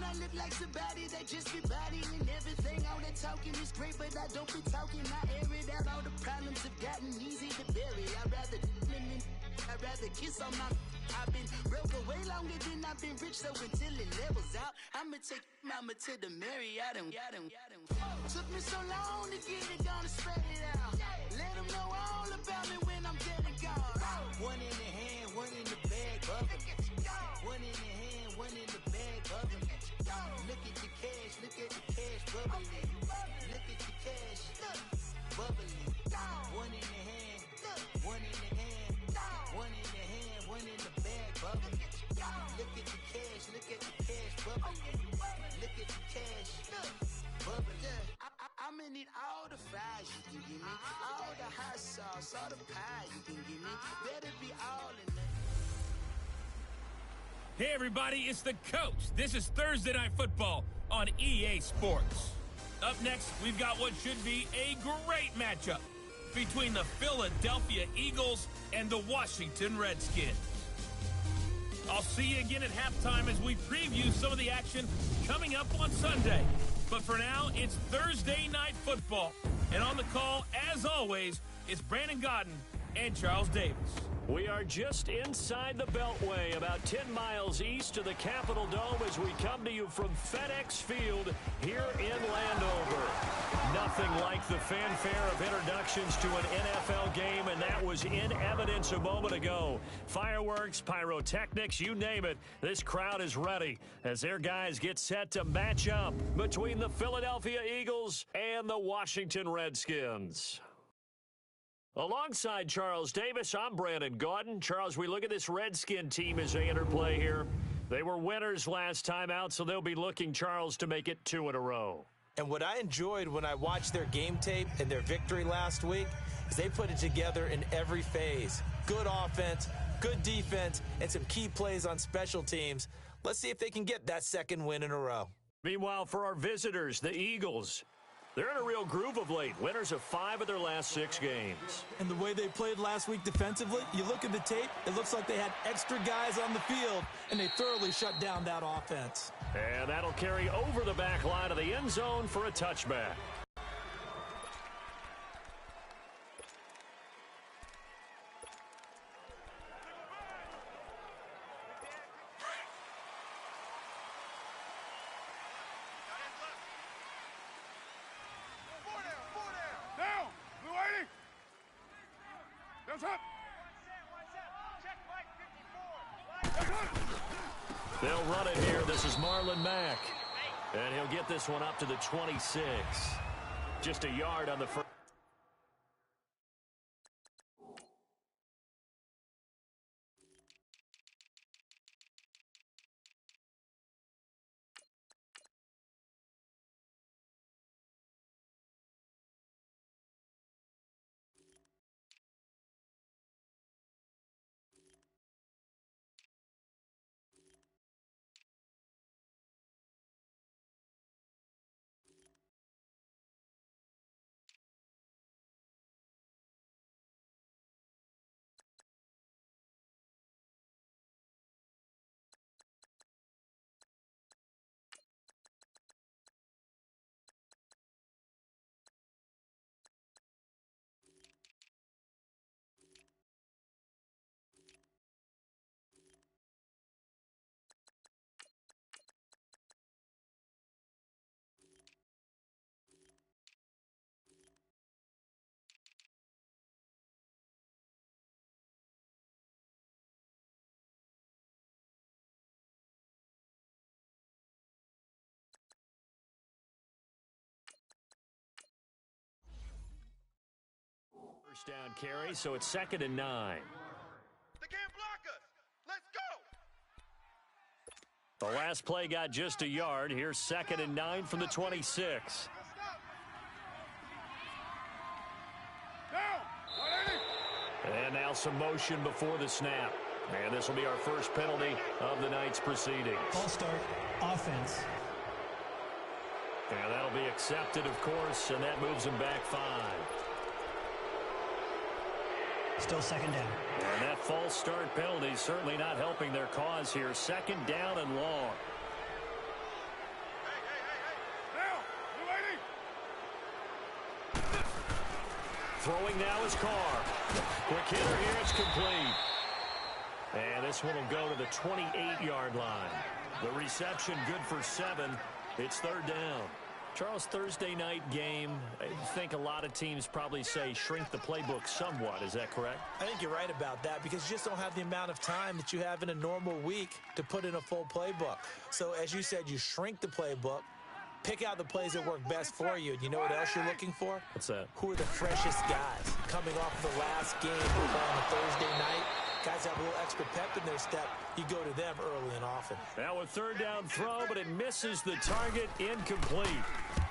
I look like somebody that just be bodying everything. All that talking is great, but I don't be talking. I air it out. All the problems have gotten easy to bury. I'd rather kiss on my. I've been broke way longer than I've been rich, so until it levels out, I'ma take mama to the Marriott and took me so long to get it, gonna spread it out. Let them know all about me when I'm dead and gone. One in the hand, one in the bag, bubbling. One in the hand, one in the bag, bubbling. Look at the cash, bubbling. Look at the cash, bubbling. One in the hand, one in the hand, one in the hand, one in the bag, bubbling. Look at the cash, bubbling. Look at the cash, bubbling. I'ma need all the fries you can give me, all the hot sauce, all the pie you can give me. Better be all in there. Hey everybody, it's the coach. This is Thursday Night Football on EA Sports. Up next, we've got what should be a great matchup between the Philadelphia Eagles and the Washington Redskins. I'll see you again at halftime as we preview some of the action coming up on Sunday. But for now, it's Thursday Night Football. And on the call, as always, it's Brandon Godden and Charles Davis. We are just inside the Beltway, about 10 miles east of the Capitol Dome as we come to you from FedEx Field here in Landover. Nothing like the fanfare of introductions to an NFL game, and that was in evidence a moment ago. Fireworks, pyrotechnics, you name it. This crowd is ready as their guys get set to match up between the Philadelphia Eagles and the Washington Redskins. Alongside Charles Davis, I'm Brandon Gaudin. Charles, we look at this Redskin team as they enter play here. They were winners last time out, so they'll be looking, Charles, to make it 2 in a row. And what I enjoyed when I watched their game tape and their victory last week is they put it together in every phase. Good offense, good defense, and some key plays on special teams. Let's see if they can get that second win in a row. Meanwhile, for our visitors, the Eagles, they're in a real groove of late. Winners of 5 of their last 6 games. And the way they played last week defensively, you look at the tape, it looks like they had extra guys on the field, and they thoroughly shut down that offense. And that'll carry over the back line of the end zone for a touchback. They'll run it here. This is Marlon Mack. And he'll get this one up to the 26. Just a yard on the first. First down carry, so it's 2nd and 9. They can't block us. Let's go. The last play got just a yard. Here's 2nd and 9 from the 26. And now some motion before the snap. And this will be our first penalty of the night's proceedings. False start, offense. And that'll be accepted, of course, and that moves them back 5. Still 2nd down. And that false start penalty certainly not helping their cause here. 2nd down and long. Throwing now is Carr. Quick hitter here, it's complete. And this one will go to the 28-yard line. The reception good for 7. It's third down. Charles, Thursday night game, I think a lot of teams probably say shrink the playbook somewhat. Is that correct? I think you're right about that because you just don't have the amount of time that you have in a normal week to put in a full playbook. So as you said, you shrink the playbook, pick out the plays that work best for you. And you know what else you're looking for? What's that? Who are the freshest guys coming off of the last game on a Thursday night? Guys have a little extra pep in their step. You go to them early and often. Now a third down throw, but it misses the target. Incomplete.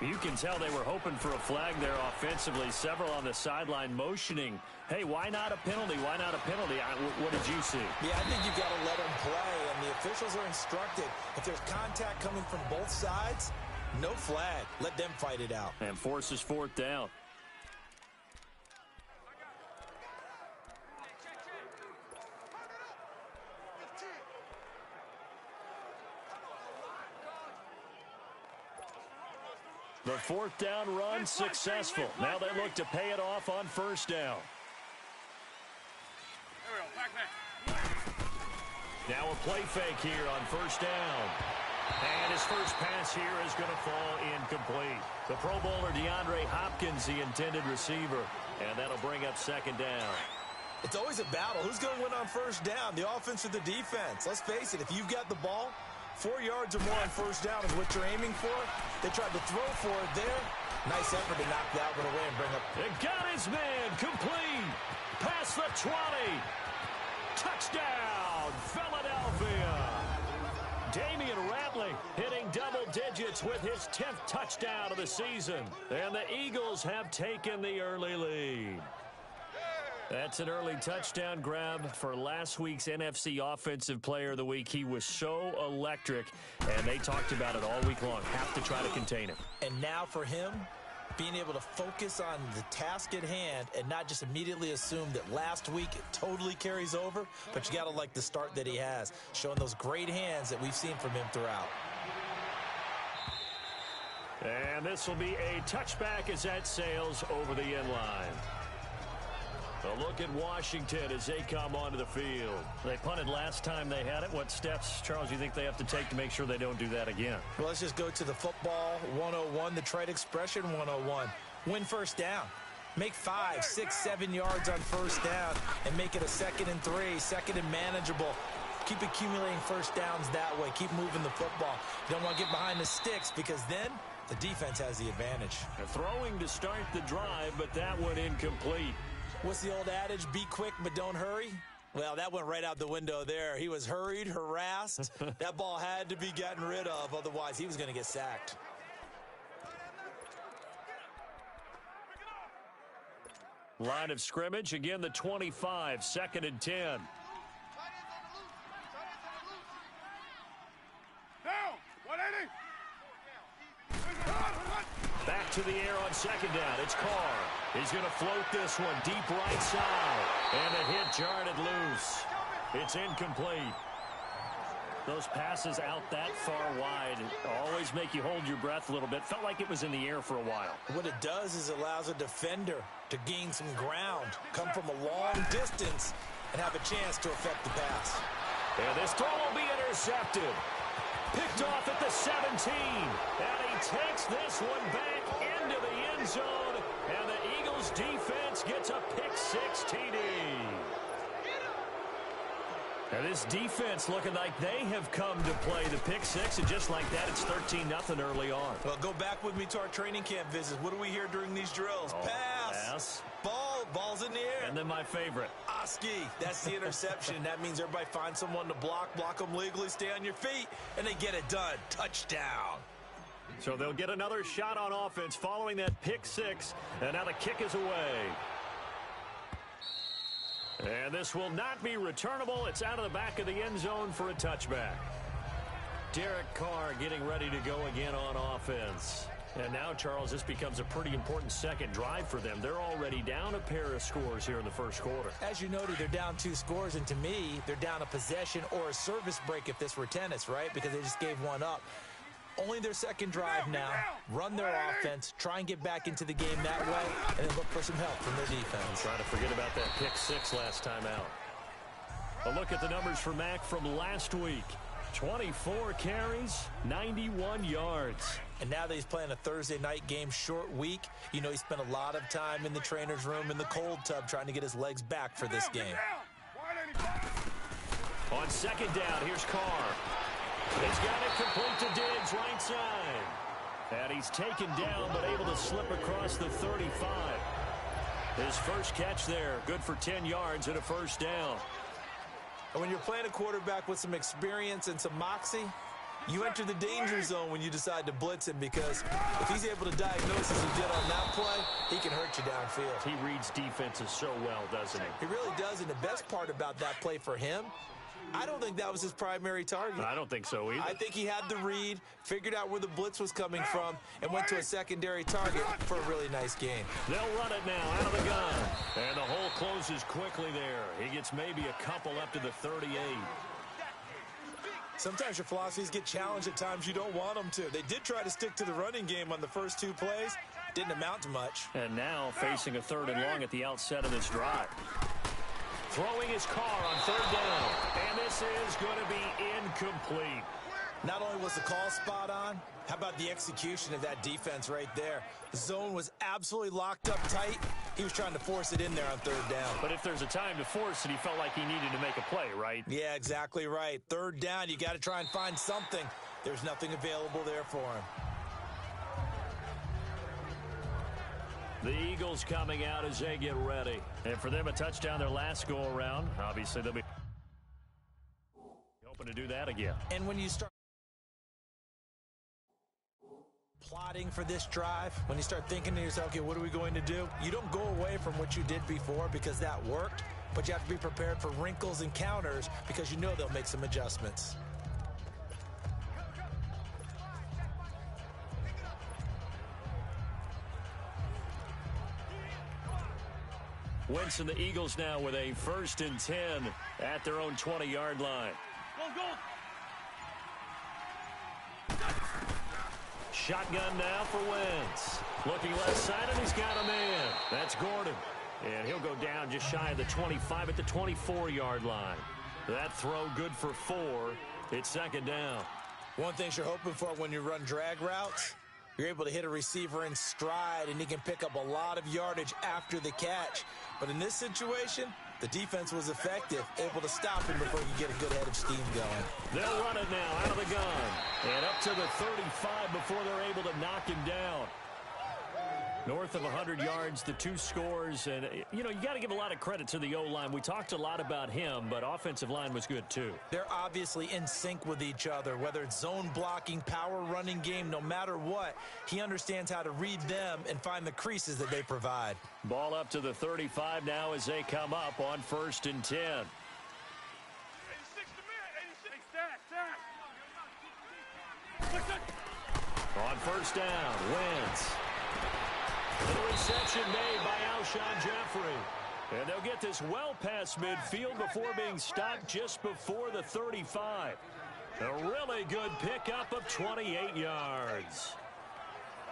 You can tell they were hoping for a flag there offensively. Several on the sideline motioning. Hey, why not a penalty? Why not a penalty? What did you see? Yeah, I think you've got to let them play, and the officials are instructed. If there's contact coming from both sides, no flag. Let them fight it out. And forces fourth down. The fourth down run successful. Now they look to pay it off on first down. Now a play fake here on first down. And his first pass here is going to fall incomplete. The Pro Bowler DeAndre Hopkins, the intended receiver. And that'll bring up second down. It's always a battle. Who's going to win on first down, the offense or the defense? Let's face it, if you've got the ball, 4 yards or more on first down is what you're aiming for. They tried to throw for it there. Nice effort to knock that one away and bring up. It got his man complete. Past the 20. Touchdown, Philadelphia. Damian Ratley hitting double digits with his 10th touchdown of the season. And the Eagles have taken the early lead. That's an early touchdown grab for last week's NFC Offensive Player of the Week. He was so electric, and they talked about it all week long. Have to try to contain him. And now for him, being able to focus on the task at hand and not just immediately assume that last week it totally carries over, but you got to like the start that he has, showing those great hands that we've seen from him throughout. And this will be a touchback as that sails over the end line. A look at Washington as they come onto the field. They punted last time they had it. What steps, Charles, you think they have to take to make sure they don't do that again? Well, let's just go to the football 101, the trite expression 101. Win first down. Make 5, 6, 7 yards on first down and make it a 2nd and 3, 2nd and manageable. Keep accumulating first downs that way. Keep moving the football. You don't want to get behind the sticks because then the defense has the advantage. Throwing to start the drive, but that one incomplete. What's the old adage? Be quick, but don't hurry. Well, that went right out the window there. He was hurried, harassed. That ball had to be gotten rid of. Otherwise, he was going to get sacked. Line of scrimmage. Again, the 25. 2nd and 10. Down, 180. Back to the air on second down. It's Carr. He's going to float this one deep right side. And the hit jarred it loose. It's incomplete. Those passes out that far wide always make you hold your breath a little bit. Felt like it was in the air for a while. What it does is it allows a defender to gain some ground, come from a long distance, and have a chance to affect the pass. And this throw will be intercepted. Picked off at the 17. And he takes this one back into the end zone. And the Eagles defense gets a pick-6 TD. And this defense looking like they have come to play the pick-6. And just like that, it's 13-0 early on. Well, go back with me to our training camp visits. What do we hear during these drills? Pass. Ball's in the air. And then my favorite. Oski. That's the interception. That means everybody finds someone to block them legally, stay on your feet, and they get it done. Touchdown. So they'll get another shot on offense following that pick-6. And now the kick is away. And this will not be returnable. It's out of the back of the end zone for a touchback. Derek Carr getting ready to go again on offense. And now, Charles, this becomes a pretty important second drive for them. They're already down a pair of scores here in the first quarter. As you noted, they're down 2 scores, and to me, they're down a possession or a service break if this were tennis, right? Because they just gave one up. only their second drive now. Run their offense, try and get back into the game that way, and then look for some help from their defense. Trying to forget about that pick six last time out. A look at the numbers for Mack from last week. 24 carries, 91 yards. And now that he's playing a Thursday night game, short week, you know he spent a lot of time in the trainer's room in the cold tub trying to get his legs back for this game. On second down, here's Carr. He's got it complete to Diggs, right side. And he's taken down, but able to slip across the 35. His first catch there, good for 10 yards and a first down. And when you're playing a quarterback with some experience and some moxie, you enter the danger zone when you decide to blitz him, because if he's able to diagnose as he did on that play, he can hurt you downfield. He reads defenses so well, doesn't he? He really does, and the best part about that play for him, I don't think that was his primary target. I don't think so either. I think he had the read, figured out where the blitz was coming from, and went to a secondary target for a really nice gain. They'll run it now out of the gun. And the hole closes quickly there. He gets maybe a couple up to the 38. Sometimes your philosophies get challenged at times you don't want them to. They did try to stick to the running game on the first two plays. Didn't amount to much. And now facing a 3rd and long at the outset of this drive. Throwing his Carr on 3rd down. And this is going to be incomplete. Not only was the call spot on, how about the execution of that defense right there? The zone was absolutely locked up tight. He was trying to force it in there on 3rd down. But if there's a time to force it, he felt like he needed to make a play, right? Yeah, exactly right. 3rd down, you got to try and find something. There's nothing available there for him. The Eagles coming out as they get ready. And for them, a touchdown their last go-around. Obviously, they'll be hoping to do that again. And when you start plotting for this drive, when you start thinking to yourself, okay, what are we going to do? You don't go away from what you did before because that worked, but you have to be prepared for wrinkles and counters because you know they'll make some adjustments. Wentz and the Eagles now with a 1st and 10 at their own 20-yard line. Shotgun now for Wentz. Looking left side, and he's got a man. That's Gordon. And he'll go down just shy of the 25 at the 24-yard line. That throw good for 4. It's 2nd down. One thing you're hoping for when you run drag routes, you're able to hit a receiver in stride, and he can pick up a lot of yardage after the catch. But in this situation, the defense was effective, able to stop him before he could get a good head of steam going. They'll run it now out of the gun. And up to the 35 before they're able to knock him down. North of 100 yards, the 2 scores. And, you know, you got to give a lot of credit to the O-line. We talked a lot about him, but offensive line was good, too. They're obviously in sync with each other, whether it's zone blocking, power running game, no matter what. He understands how to read them and find the creases that they provide. Ball up to the 35 now as they come up on 1st and 10. On 1st down, Wentz. The reception made by Alshon Jeffrey. And they'll get this well past midfield before being stopped just before the 35. A really good pickup of 28 yards.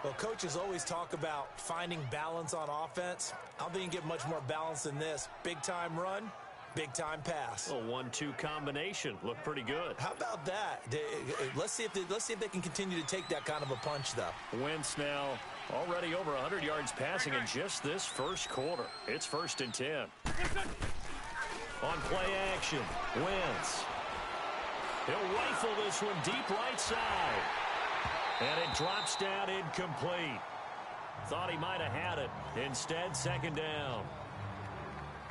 Well, coaches always talk about finding balance on offense. I don't think you can get much more balance than this. Big-time run, big-time pass. A 1-2 combination. Looked pretty good. How about that? Let's see if they can continue to take that kind of a punch, though. Wentz now already over 100 yards passing in just this first quarter. It's 1st and 10. On play action, Wentz. He'll rifle this one deep right side. And it drops down incomplete. Thought he might have had it. Instead, 2nd down.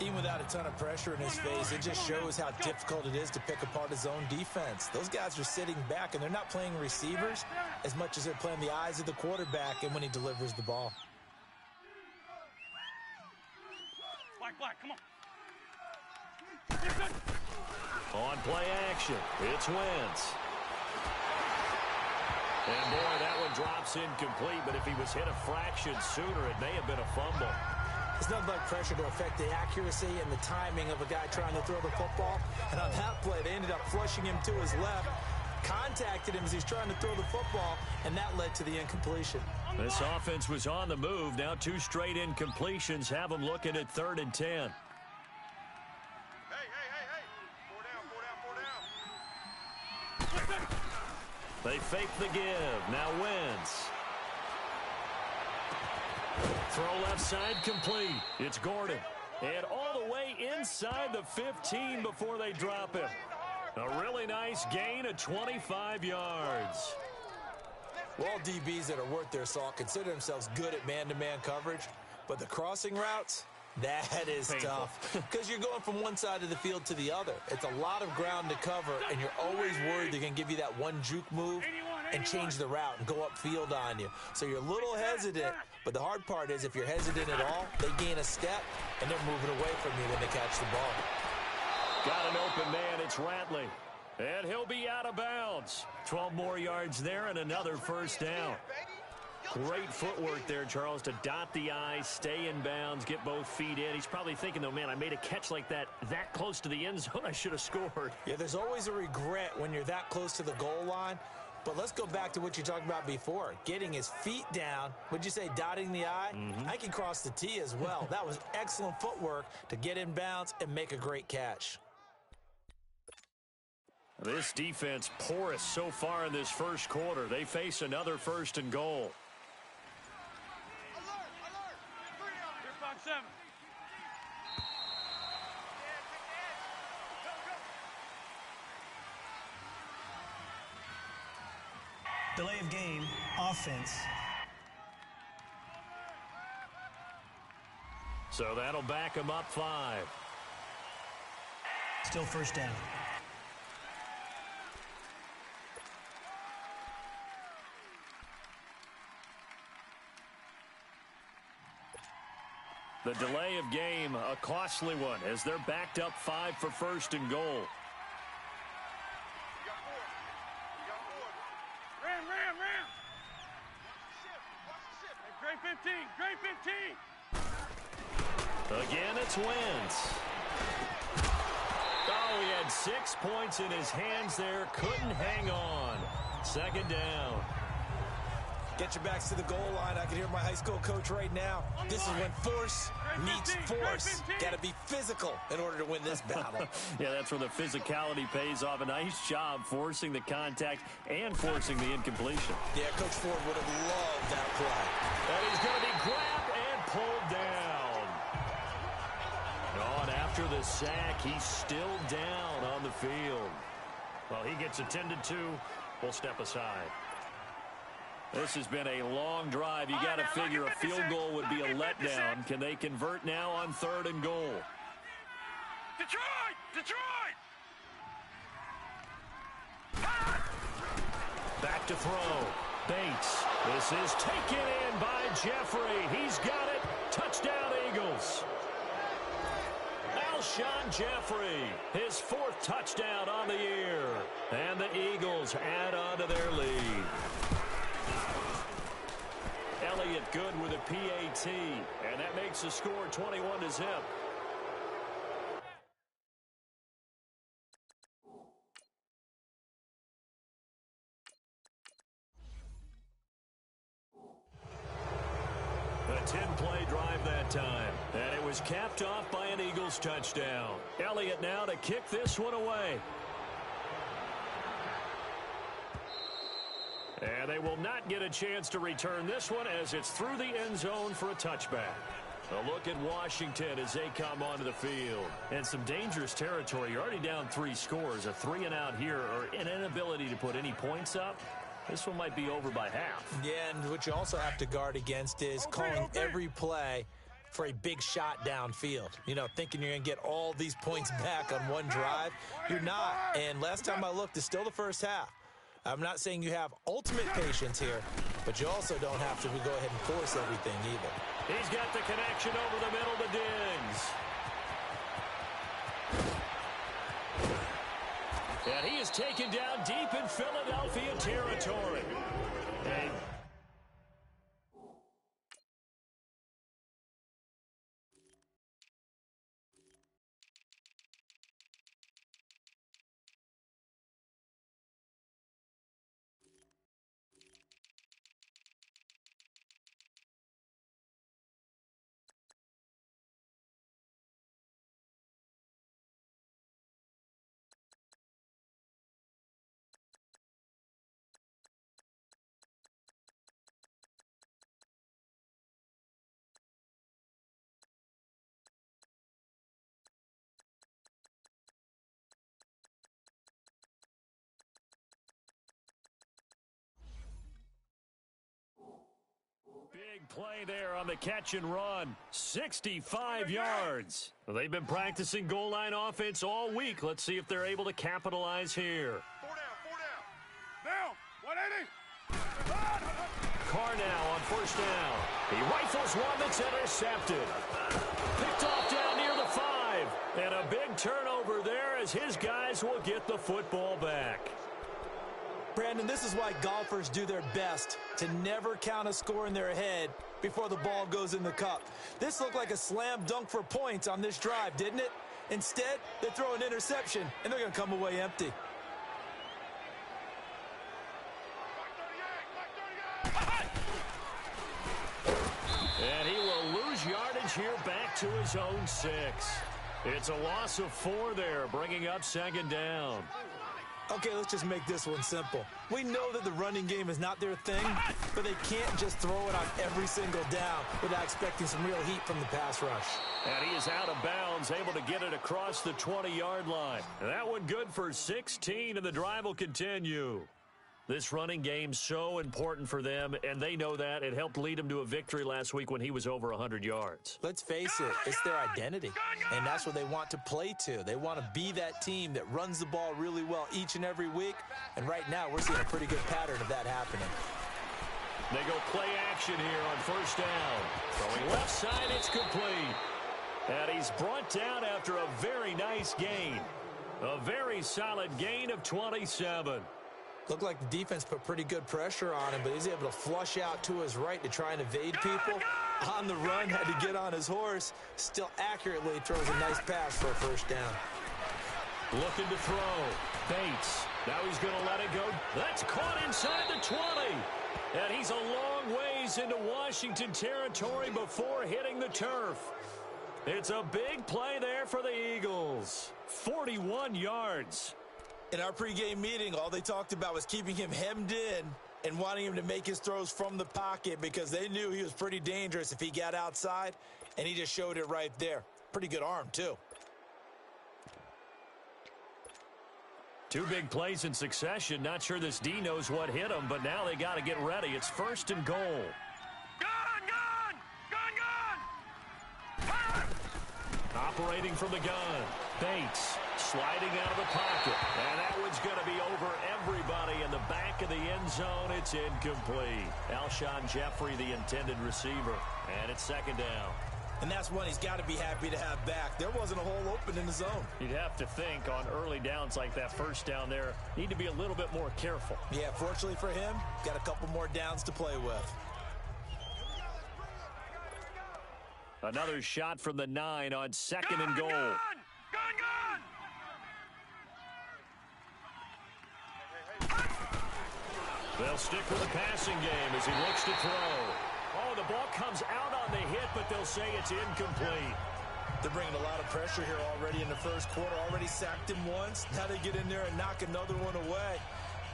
Even without a ton of pressure in his face, it just shows how difficult it is to pick apart his own defense. Those guys are sitting back, and they're not playing receivers as much as they're playing the eyes of the quarterback and when he delivers the ball. Black, come on. On play action, it's Wentz. And boy, that one drops incomplete, but if he was hit a fraction sooner, it may have been a fumble. It's nothing like pressure to affect the accuracy and the timing of a guy trying to throw the football. And on that play, they ended up flushing him to his left. contacted him as he's trying to throw the football, and that led to the incompletion. This offense was on the move. Now 2 straight incompletions have them looking at 3rd and 10. Hey. 4 down. They fake the give. Now Wentz. Throw left side complete. It's Gordon. And all the way inside the 15 before they drop him. A really nice gain of 25 yards. Well, DBs that are worth their salt consider themselves good at man-to-man coverage, but the crossing routes, that is painful. Tough because you're going from one side of the field to the other. It's a lot of ground to cover, and you're always worried they're going to give you that one juke move and change the route and go upfield on you. So you're a little hesitant, but the hard part is if you're hesitant at all, they gain a step, and they're moving away from you when they catch the ball. Got an open man. It's Ratley. And he'll be out of bounds. 12 more yards there and another first down. Great footwork there, Charles, to dot the I, stay in bounds, get both feet in. He's probably thinking, though, man, I made a catch like that close to the end zone. I should have scored. Yeah, there's always a regret when you're that close to the goal line. But let's go back to what you talked about before, getting his feet down. Would you say dotting the I? I can cross the T as well. That was excellent footwork to get in bounds and make a great catch. This defense porous so far in this first quarter. They face another 1st and goal. Here, 5-7. Delay of game, offense. So that'll back him up 5. Still first down. The delay of game, a costly one, as they're backed up 5 for 1st and goal. Ram. Hey, grade 15. Again, it's Wentz. Oh, he had 6 points in his hands there. Couldn't hang on. 2nd down. Get your backs to the goal line. I can hear my high school coach right now. This is when force meets force. Got to be physical in order to win this battle. Yeah, that's where the physicality pays off. A nice job forcing the contact and forcing the incompletion. Yeah, Coach Ford would have loved that play. And he's going to be grabbed and pulled down. Oh, and after the sack, he's still down on the field. Well, he gets attended to. We'll step aside. This has been a long drive. You got to figure a field goal would be a letdown. Can they convert now on 3rd and goal? Detroit! Back to throw. Bates. This is taken in by Jeffrey. He's got it. Touchdown, Eagles. Alshon Jeffrey, his 4th touchdown on the year. And the Eagles add on to their lead. Elliott good with a PAT, and that makes the score 21-0. A 10-play drive that time, and it was capped off by an Eagles touchdown. Elliott now to kick this one away. And they will not get a chance to return this one as it's through the end zone for a touchback. A look at Washington as they come onto the field. And some dangerous territory. You're already down 3 scores. A 3-and-out here, or an inability to put any points up. This one might be over by half. Yeah, and what you also have to guard against is calling every play for a big shot downfield. You know, thinking you're going to get all these points back on one drive. You're not. And last time I looked, it's still the first half. I'm not saying you have ultimate patience here, but you also don't have to go ahead and force everything either. He's got the connection over the middle to Diggs. And he is taken down deep in Philadelphia territory. Big play there on the catch and run. 65 yards. Well, they've been practicing goal line offense all week. Let's see if they're able to capitalize here. 4 down. Down. 180. Carr now on first down. He rifles one that's intercepted. Picked off down near the 5. And a big turnover there as his guys will get the football back. Brandon, this is why golfers do their best to never count a score in their head before the ball goes in the cup. This looked like a slam dunk for points on this drive, didn't it? Instead, they throw an interception, and they're going to come away empty. And he will lose yardage here back to his own 6. It's a loss of 4 there, bringing up second down. Okay, let's just make this one simple. We know that the running game is not their thing, but they can't just throw it on every single down without expecting some real heat from the pass rush. And he is out of bounds, able to get it across the 20-yard line. And that one good for 16, and the drive will continue. This running game so important for them, and they know that. It helped lead them to a victory last week when he was over 100 yards. Let's face it, it's their identity, and that's what they want to play to. They want to be that team that runs the ball really well each and every week, and right now we're seeing a pretty good pattern of that happening. They go play action here on first down. Throwing left side, it's complete. And he's brought down after a very nice gain. A very solid gain of 27. Looked like the defense put pretty good pressure on him, but he's able to flush out to his right to try and evade people. On the run, had to get on his horse. Still accurately throws a nice pass for a first down. Looking to throw. Bates. Now he's going to let it go. That's caught inside the 20. And he's a long ways into Washington territory before hitting the turf. It's a big play there for the Eagles. 41 yards. In our pregame meeting, all they talked about was keeping him hemmed in and wanting him to make his throws from the pocket because they knew he was pretty dangerous if he got outside, and he just showed it right there. Pretty good arm, too. 2 big plays in succession. Not sure this D knows what hit him, but now they got to get ready. It's first and goal. Operating from the gun. Bates sliding out of the pocket. And that one's going to be over everybody in the back of the end zone. It's incomplete. Alshon Jeffrey, the intended receiver. And it's second down. And that's one he's got to be happy to have back. There wasn't a hole open in the zone. You'd have to think on early downs like that first down there, need to be a little bit more careful. Yeah, fortunately for him, got a couple more downs to play with. Another shot from the 9 on second and goal. Gun! They'll stick with the passing game as he looks to throw. Oh, the ball comes out on the hit, but they'll say it's incomplete. They're bringing a lot of pressure here already in the first quarter. Already sacked him once. Now they get in there and knock another one away.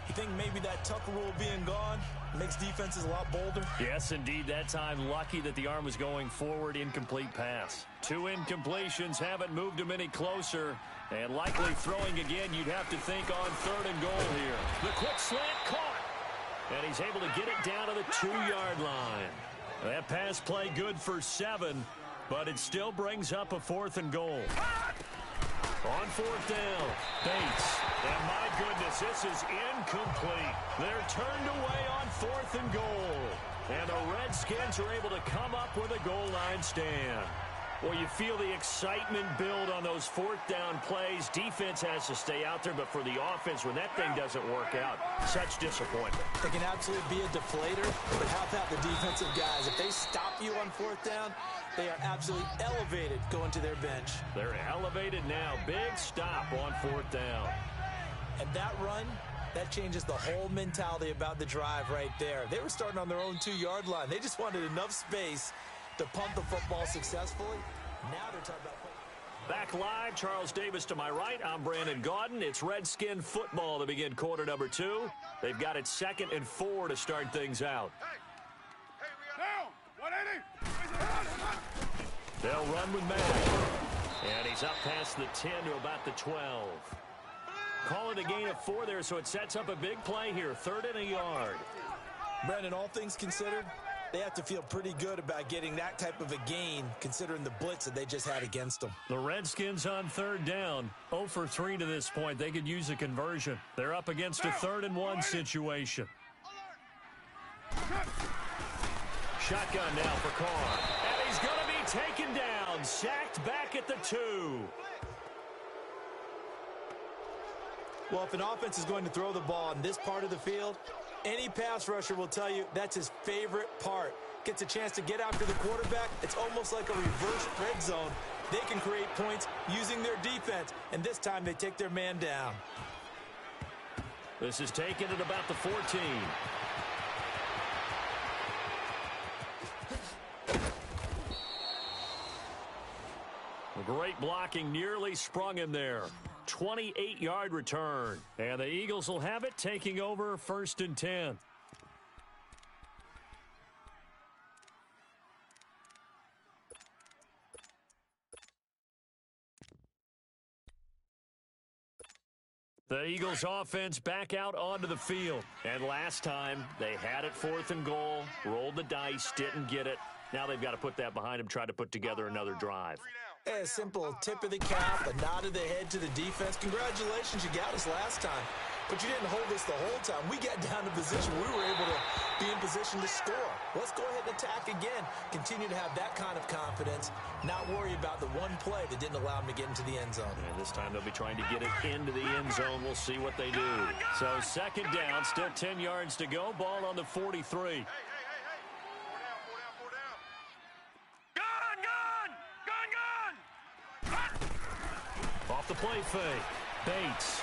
You think maybe that Tucker rule being gone makes defenses a lot bolder? Yes, indeed. That time, lucky that the arm was going forward. Incomplete pass. 2 incompletions haven't moved him any closer. And likely throwing again, you'd have to think on third and goal here. The quick slant caught. And he's able to get it down to the 2-yard line. That pass play good for 7, but it still brings up a fourth and goal. On fourth down, Bates. And my goodness, this is incomplete. They're turned away on fourth and goal. And the Redskins are able to come up with a goal line stand. Well, you feel the excitement build on those fourth down plays. Defense has to stay out there, but for the offense, when that thing doesn't work out, such disappointment. It can absolutely be a deflator, but how about the defensive guys? If they stop you on fourth down, they are absolutely elevated going to their bench. They're elevated now. Big stop on fourth down. And that run, that changes the whole mentality about the drive right there. They were starting on their own 2-yard line. They just wanted enough space to punt the football successfully. Now they're talking about... Back live, Charles Davis to my right. I'm Brandon Gaudin. It's Redskin football to begin quarter number 2. They've got it 2nd and 4 to start things out. Down! 180! They'll run with Mack. And he's up past the 10 to about the 12. Call it a gain of 4 there, so it sets up a big play here. 3rd and a yard. Brandon, all things considered, They have to feel pretty good about getting that type of a gain, considering the blitz that they just had against them. The Redskins on third down, 0 for 3 to this point. They could use a conversion. They're up against a 3rd and 1 situation. Shotgun now for Carr. And he's going to be taken down, sacked back at the 2. Well, if an offense is going to throw the ball in this part of the field, any pass rusher will tell you that's his favorite part. Gets a chance to get after the quarterback. It's almost like a reverse red zone. They can create points using their defense, and this time they take their man down. This is taken at about the 14. Great blocking, nearly sprung him there. 28-yard return. And the Eagles will have it, taking over 1st and 10. The Eagles offense back out onto the field. And last time, they had it 4th and goal, rolled the dice, didn't get it. Now they've got to put that behind them, try to put together another drive. A simple tip of the cap, a nod of the head to the defense. Congratulations, you got us last time. But you didn't hold us the whole time. We got down to position. We were able to be in position to score. Let's go ahead and attack again. Continue to have that kind of confidence. Not worry about the one play that didn't allow them to get into the end zone. And this time they'll be trying to get it into the end zone. We'll see what they do. So 2nd down, still 10 yards to go. Ball on the 43. Off the play fake. Bates.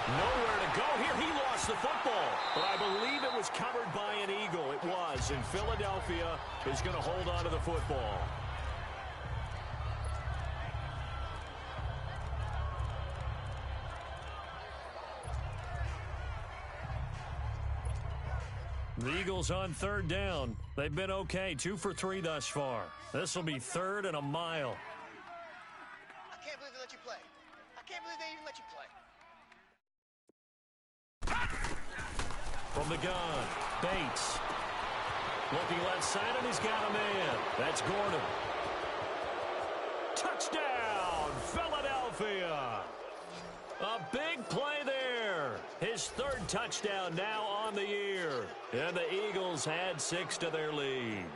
Nowhere to go here. He lost the football. But I believe it was covered by an Eagle. It was. And Philadelphia is going to hold on to the football. The Eagles on 3rd down. They've been okay. 2 for 3 thus far. This will be 3rd and a mile. I can't believe they let you play. I can't believe they even let you play. From the gun, Bates. Looking left side, and he's got a man. That's Gordon. Touchdown, Philadelphia. A big play there. His 3rd touchdown now on the year. And the Eagles add 6 to their lead.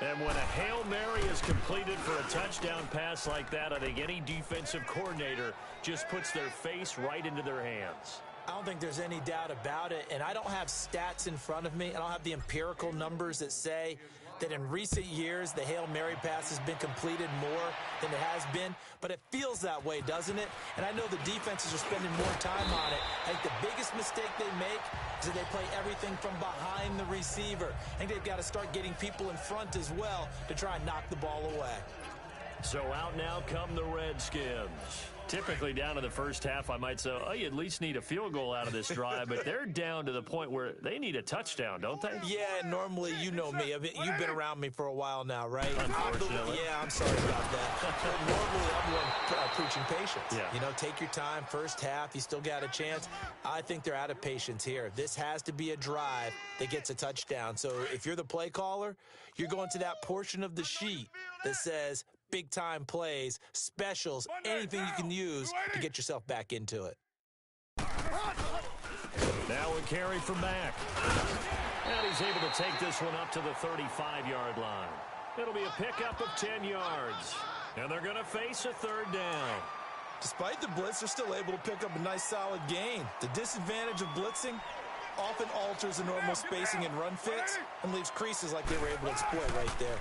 And when a Hail Mary is completed for a touchdown pass like that, I think any defensive coordinator just puts their face right into their hands. I don't think there's any doubt about it, and I don't have stats in front of me. I don't have the empirical numbers that say that in recent years the Hail Mary pass has been completed more than it has been, but it feels that way, doesn't it? And I know the defenses are spending more time on it. I think the biggest mistake they make is that they play everything from behind the receiver. I think they've got to start getting people in front as well to try and knock the ball away. So out now come the Redskins. Typically down to the first half, I might say, oh, you at least need a field goal out of this drive, but they're down to the point where they need a touchdown, don't they? Yeah, normally, you know me. You've been around me for a while now, right? Unfortunately. Yeah, I'm sorry about that. Normally, I'm one preaching patience. Yeah. You know, take your time. First half, you still got a chance. I think they're out of patience here. This has to be a drive that gets a touchdown. So if you're the play caller, you're going to that portion of the sheet that says big-time plays, specials, anything you can use to get yourself back into it. Now a carry from Mack. And he's able to take this one up to the 35-yard line. It'll be a pickup of 10 yards. And they're going to face a 3rd down. Despite the blitz, they're still able to pick up a nice, solid gain. The disadvantage of blitzing often alters the normal spacing and run fits and leaves creases like they were able to exploit right there.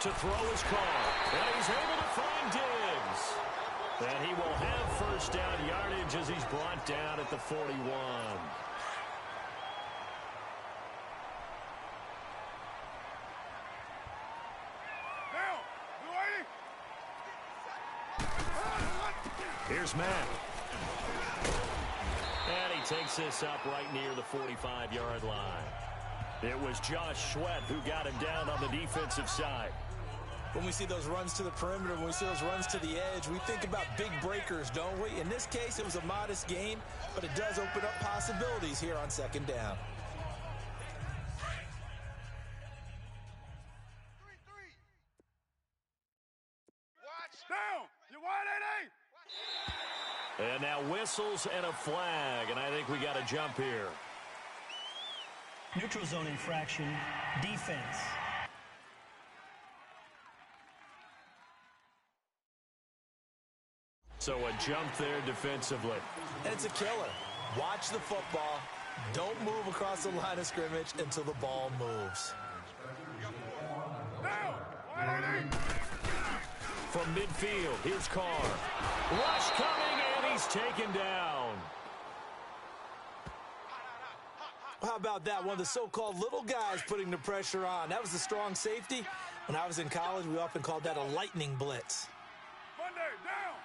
To throw his Carr, and he's able to find Diggs. And he will have 1st down yardage as he's brought down at the 41. Here's Matt. And he takes this up right near the 45-yard line. It was Josh Sweat who got him down on the defensive side. When we see those runs to the perimeter, when we see those runs to the edge, we think about big breakers, don't we? In this case, it was a modest gain, but it does open up possibilities here on 2nd down. And now whistles and a flag, and I think we got a jump here. Neutral zone infraction, defense. So a jump there defensively. And it's a killer. Watch the football. Don't move across the line of scrimmage until the ball moves. From midfield, here's Carr. Rush coming, and he's taken down. How about that? One of the so-called little guys putting the pressure on. That was the strong safety. When I was in college, we often called that a lightning blitz. Monday, down.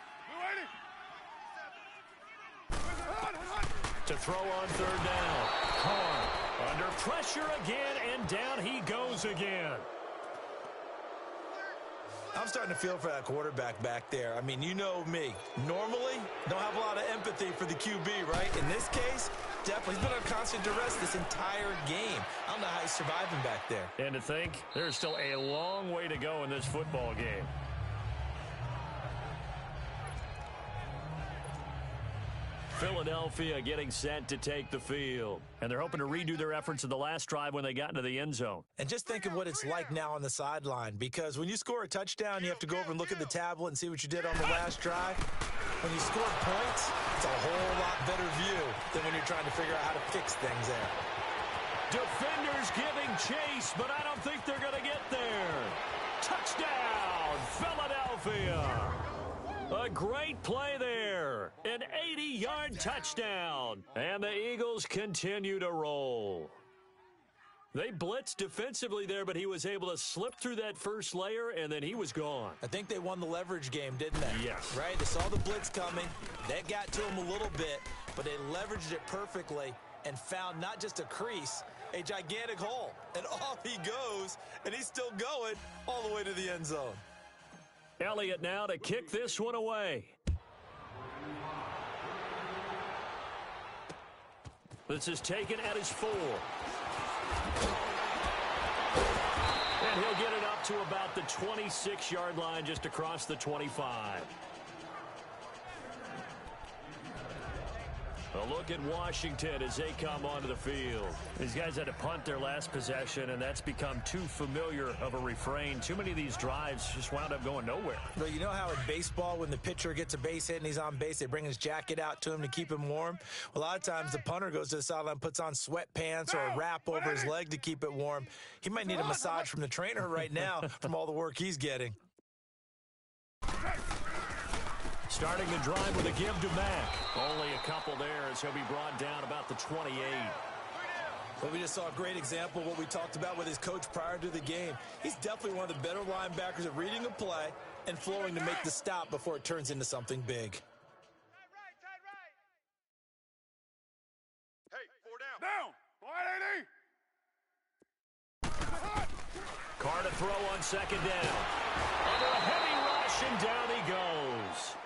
To throw on third down. Carr under pressure again, and down he goes again. I'm starting to feel for that quarterback back there. I mean, you know me. Normally, don't have a lot of empathy for the QB, right? In this case, definitely. He's been on constant duress this entire game. I don't know how he's surviving back there. And to think, there's still a long way to go in this football game. Philadelphia getting set to take the field. And they're hoping to redo their efforts in the last drive when they got into the end zone. And just think of what it's like now on the sideline, because when you score a touchdown, you have to go over and look at the tablet and see what you did on the last drive. When you score points, it's a whole lot better view than when you're trying to figure out how to fix things there. Defenders giving chase, but I don't think they're going to get there. Touchdown, Philadelphia. A great play there. An 80-yard touchdown. And the Eagles continue to roll. They blitzed defensively there, but he was able to slip through that first layer, and then he was gone. I think they won the leverage game, didn't they? Yes. Right? They saw the blitz coming. That got to him a little bit, but they leveraged it perfectly and found not just a crease, a gigantic hole. And off he goes, and he's still going all the way to the end zone. Elliott now to kick this one away. This is taken at his 4. And he'll get it up to about the 26-yard line, just across the 25. A look at Washington as they come onto the field. These guys had to punt their last possession, and that's become too familiar of a refrain. Too many of these drives just wound up going nowhere. But you know how in baseball, when the pitcher gets a base hit and he's on base, they bring his jacket out to him to keep him warm? Well, a lot of times the punter goes to the sideline, puts on sweatpants or a wrap over his leg to keep it warm. He might need a massage from the trainer right now from all the work he's getting. Starting the drive with a give to Mack. Only a couple there as he'll be brought down about the 28. But we just saw a great example of what we talked about with his coach prior to the game. He's definitely one of the better linebackers at reading a play and flowing to make the stop before it turns into something big. Hey, 4 down. Down. Carr to throw on second down. Under a heavy rush, and down he goes.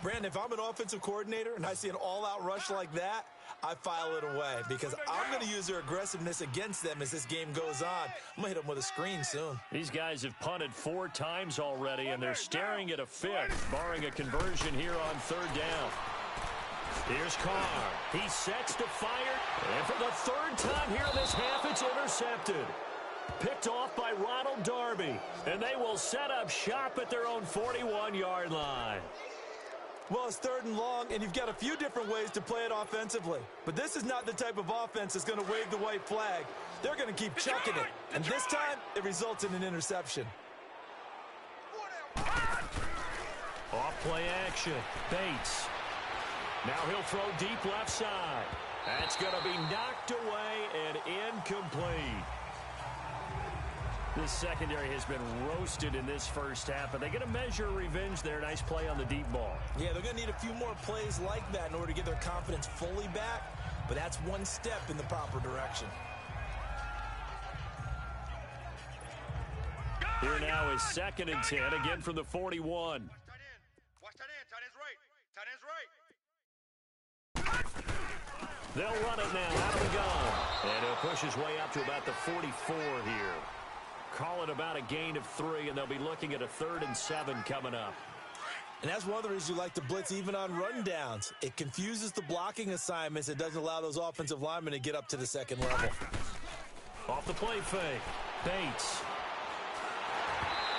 Brandon, if I'm an offensive coordinator and I see an all-out rush like that, I file it away because I'm going to use their aggressiveness against them as this game goes on. I'm going to hit them with a screen soon. These guys have punted 4 times already, and they're staring at a 5th, barring a conversion here on third down. Here's Carr. He sets to fire, and for the 3rd time here in this half, it's intercepted. Picked off by Ronald Darby, and they will set up shop at their own 41-yard line. Well, it's 3rd and long, and you've got a few different ways to play it offensively. But this is not the type of offense that's going to wave the white flag. They're going to keep chucking it. And this time, it results in an interception. Off play action. Bates. Now he'll throw deep left side. That's going to be knocked away and incomplete. This secondary has been roasted in this first half, but they get a measure of revenge there. Nice play on the deep ball. Yeah, they're going to need a few more plays like that in order to get their confidence fully back, but that's one step in the proper direction. Here now is 2nd and 10, again from the 41. Watch tight end. Tight end's right. Tight end's right. They'll run it now out of the gun. And he'll push his way up to about the 44 here. Call it about a gain of 3, and they'll be looking at a 3rd and 7 coming up. And that's one of the reasons you like to blitz even on rundowns. It confuses the blocking assignments. It doesn't allow those offensive linemen to get up to the second level. Off the play fake. Bates.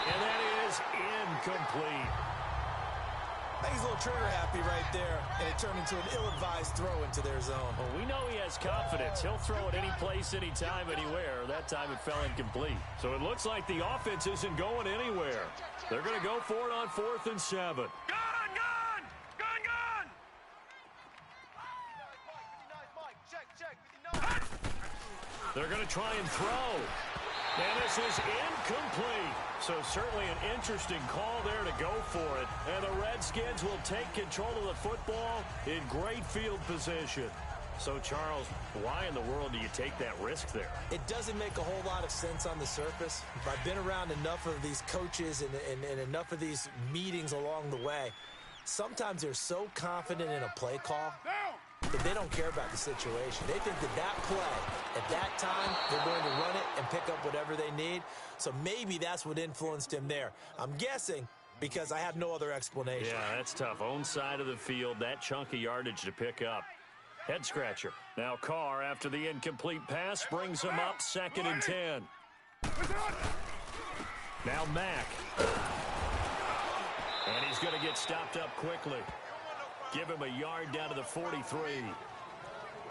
And that is incomplete. I think he's a little trigger happy right there, and it turned into an ill-advised throw into their zone. Well, we know he has confidence. He'll throw it any place, anytime, anywhere. That time it fell incomplete. So it looks like the offense isn't going anywhere. They're going to go for it on 4th and 7. They're going to try and throw. And this is incomplete. So certainly an interesting call there to go for it. And the Redskins will take control of the football in great field position. So, Charles, why in the world do you take that risk there? It doesn't make a whole lot of sense on the surface. I've been around enough of these coaches and enough of these meetings along the way. Sometimes they're so confident in a play call that they don't care about the situation. They think that play, at that time, they're going to run it and pick up whatever they need. So maybe that's what influenced him there. I'm guessing because I have no other explanation. Yeah, that's tough. Own side of the field, that chunk of yardage to pick up. Head scratcher. Now Carr, after the incomplete pass, brings him up 2nd and 10. Now Mack. And he's going to get stopped up quickly. Give him a yard down to the 43.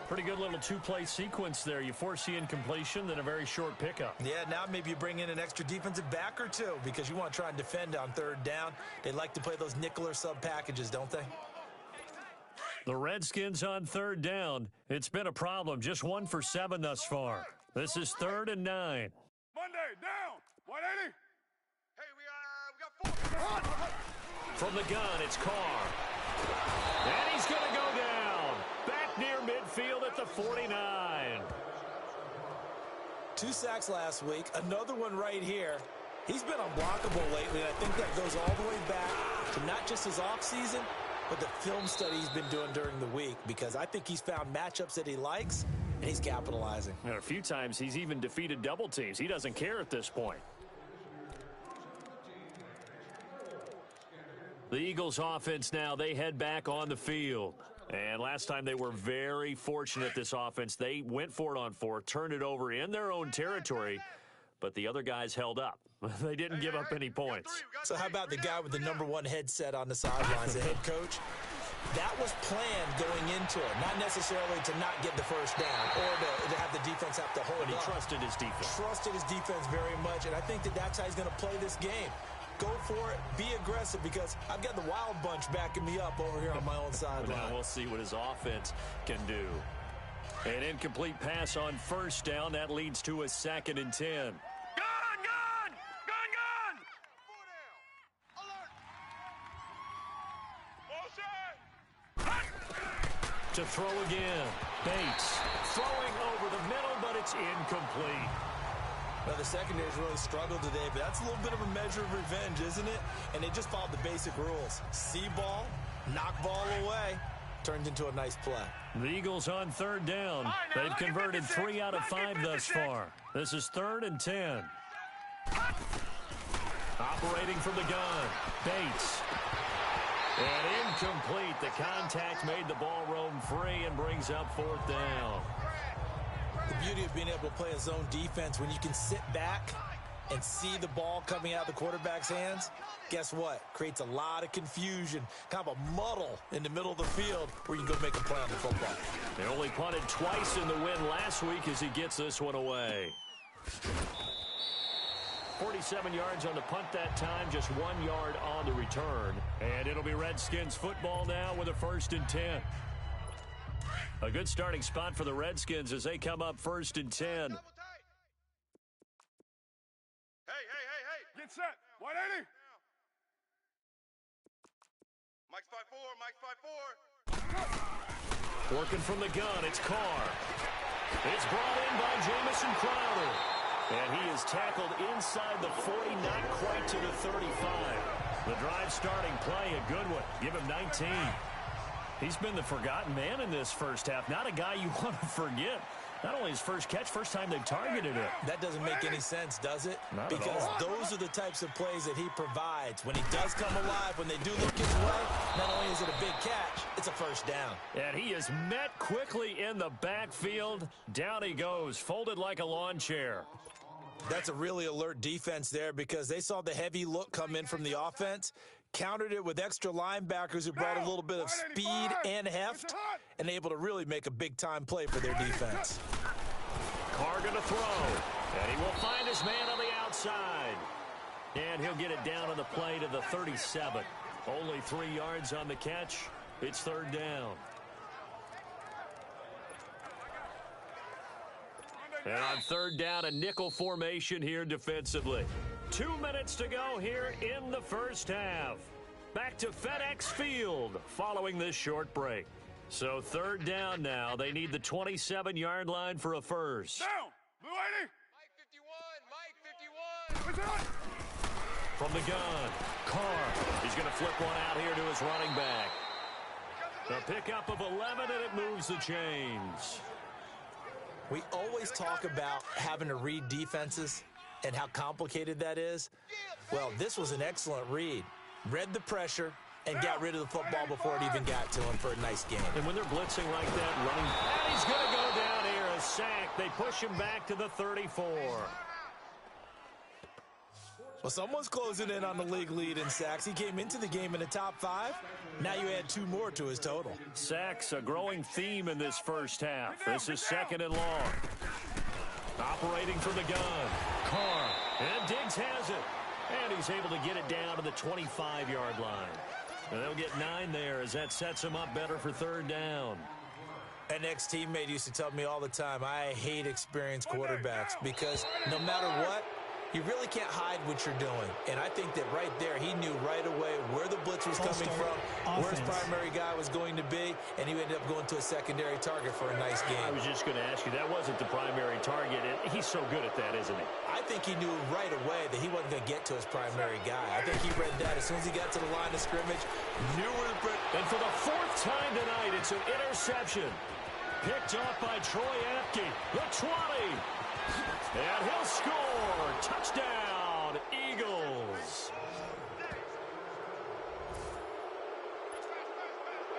Pretty good little two-play sequence there. You force the incompletion, then a very short pickup. Yeah, now maybe you bring in an extra defensive back or two because you want to try and defend on 3rd down. They like to play those nickel or sub packages, don't they? The Redskins on 3rd down. It's been a problem. Just 1 for 7 thus far. This is 3rd and 9. Monday, down. 180. Hey, we got 4. From the gun, it's Carr. And he's going to go down. Back near midfield at the 49. 2 sacks last week. Another one right here. He's been unblockable lately, and I think that goes all the way back to not just his offseason, but the film study he's been doing during the week, because I think he's found matchups that he likes, and he's capitalizing. And a few times he's even defeated double teams. He doesn't care at this point. The Eagles offense now, they head back on the field. And last time they were very fortunate, this offense. They went for it on 4, turned it over in their own territory, but the other guys held up. They didn't give up any points. So how about the guy with the #1 headset on the sidelines, the head coach? That was planned going into it, not necessarily to not get the first down or to have the defense have to hold But he up. trusted his defense. Trusted his defense very much, and I think that's how he's going to play this game. Go for it, be aggressive, because I've got the wild bunch backing me up over here on my own sideline. Now we'll see what his offense can do. An incomplete pass on 1st down. That leads to a 2nd and 10. To throw again. Bates throwing over the middle, but it's incomplete. Now, the secondary's really struggled today, but that's a little bit of a measure of revenge, isn't it? And they just followed the basic rules. See ball, knock ball away, turned into a nice play. The Eagles on 3rd down. They've converted 3 out of 5 thus far. This is 3rd and 10. Operating from the gun. Bates. And incomplete. The contact made the ball roam free and brings up 4th down. The beauty of being able to play a zone defense, when you can sit back and see the ball coming out of the quarterback's hands, guess what? Creates a lot of confusion, kind of a muddle in the middle of the field where you can go make a play on the football. They only punted twice in the win last week as he gets this one away. 47 yards on the punt that time, just 1 yard on the return. And it'll be Redskins football now with a 1st and 10. A good starting spot for the Redskins as they come up 1st and 10. Hey. Get set. 180. Mike's 5-4. Working from the gun, it's Carr. It's brought in by Jamison Crowder. And he is tackled inside the 40, not quite to the 35. The drive starting play, a good one. Give him 19. He's been the forgotten man in this first half. Not a guy you want to forget. Not only his first catch, first time they've targeted it. That doesn't make any sense, does it? Not at because all. Those are the types of plays that he provides. When he does come alive, when they do look his way, not only is it a big catch, it's a first down. And he is met quickly in the backfield. Down he goes, folded like a lawn chair. That's a really alert defense there because they saw the heavy look come in from the offense, countered it with extra linebackers who brought a little bit of speed and heft, and able to really make a big-time play for their defense. Carr going to throw, and he will find his man on the outside. And he'll get it down on the play to the 37. Only 3 yards on the catch. It's third down. And on third down, a nickel formation here defensively. 2 minutes to go here in the first half. Back to FedEx Field following this short break. So third down now. They need the 27-yard line for a first. Down! Blue 80! Mike 51! Mike 51! What's it? From the gun, Carr. He's going to flip one out here to his running back. A pickup of 11, and it moves the chains. We always talk about having to read defenses and how complicated that is. Well, this was an excellent read. Read the pressure and got rid of the football before it even got to him for a nice game. And when they're blitzing like that, running, and he's going to go down here, a sack. They push him back to the 34. Well, someone's closing in on the league lead in sacks. He came into the game in the top 5. Now you add 2 more to his total. Sacks, a growing theme in this first half. This is second and long. Operating from the gun, Carr, and Diggs has it. And he's able to get it down to the 25-yard line. And they'll get 9 there as that sets him up better for third down. An ex-teammate used to tell me all the time, I hate experienced quarterbacks because no matter what, you really can't hide what you're doing. And I think that right there, he knew right away where the blitz was coming from, where his primary guy was going to be, and he ended up going to a secondary target for a nice game. I was just going to ask you, that wasn't the primary target. He's so good at that, isn't he? I think he knew right away that he wasn't going to get to his primary guy. I think he read that as soon as he got to the line of scrimmage, knew where to put. And for the 4th time tonight, it's an interception. Picked off by Troy Apke, the 20. And he'll score. Touchdown, Eagles.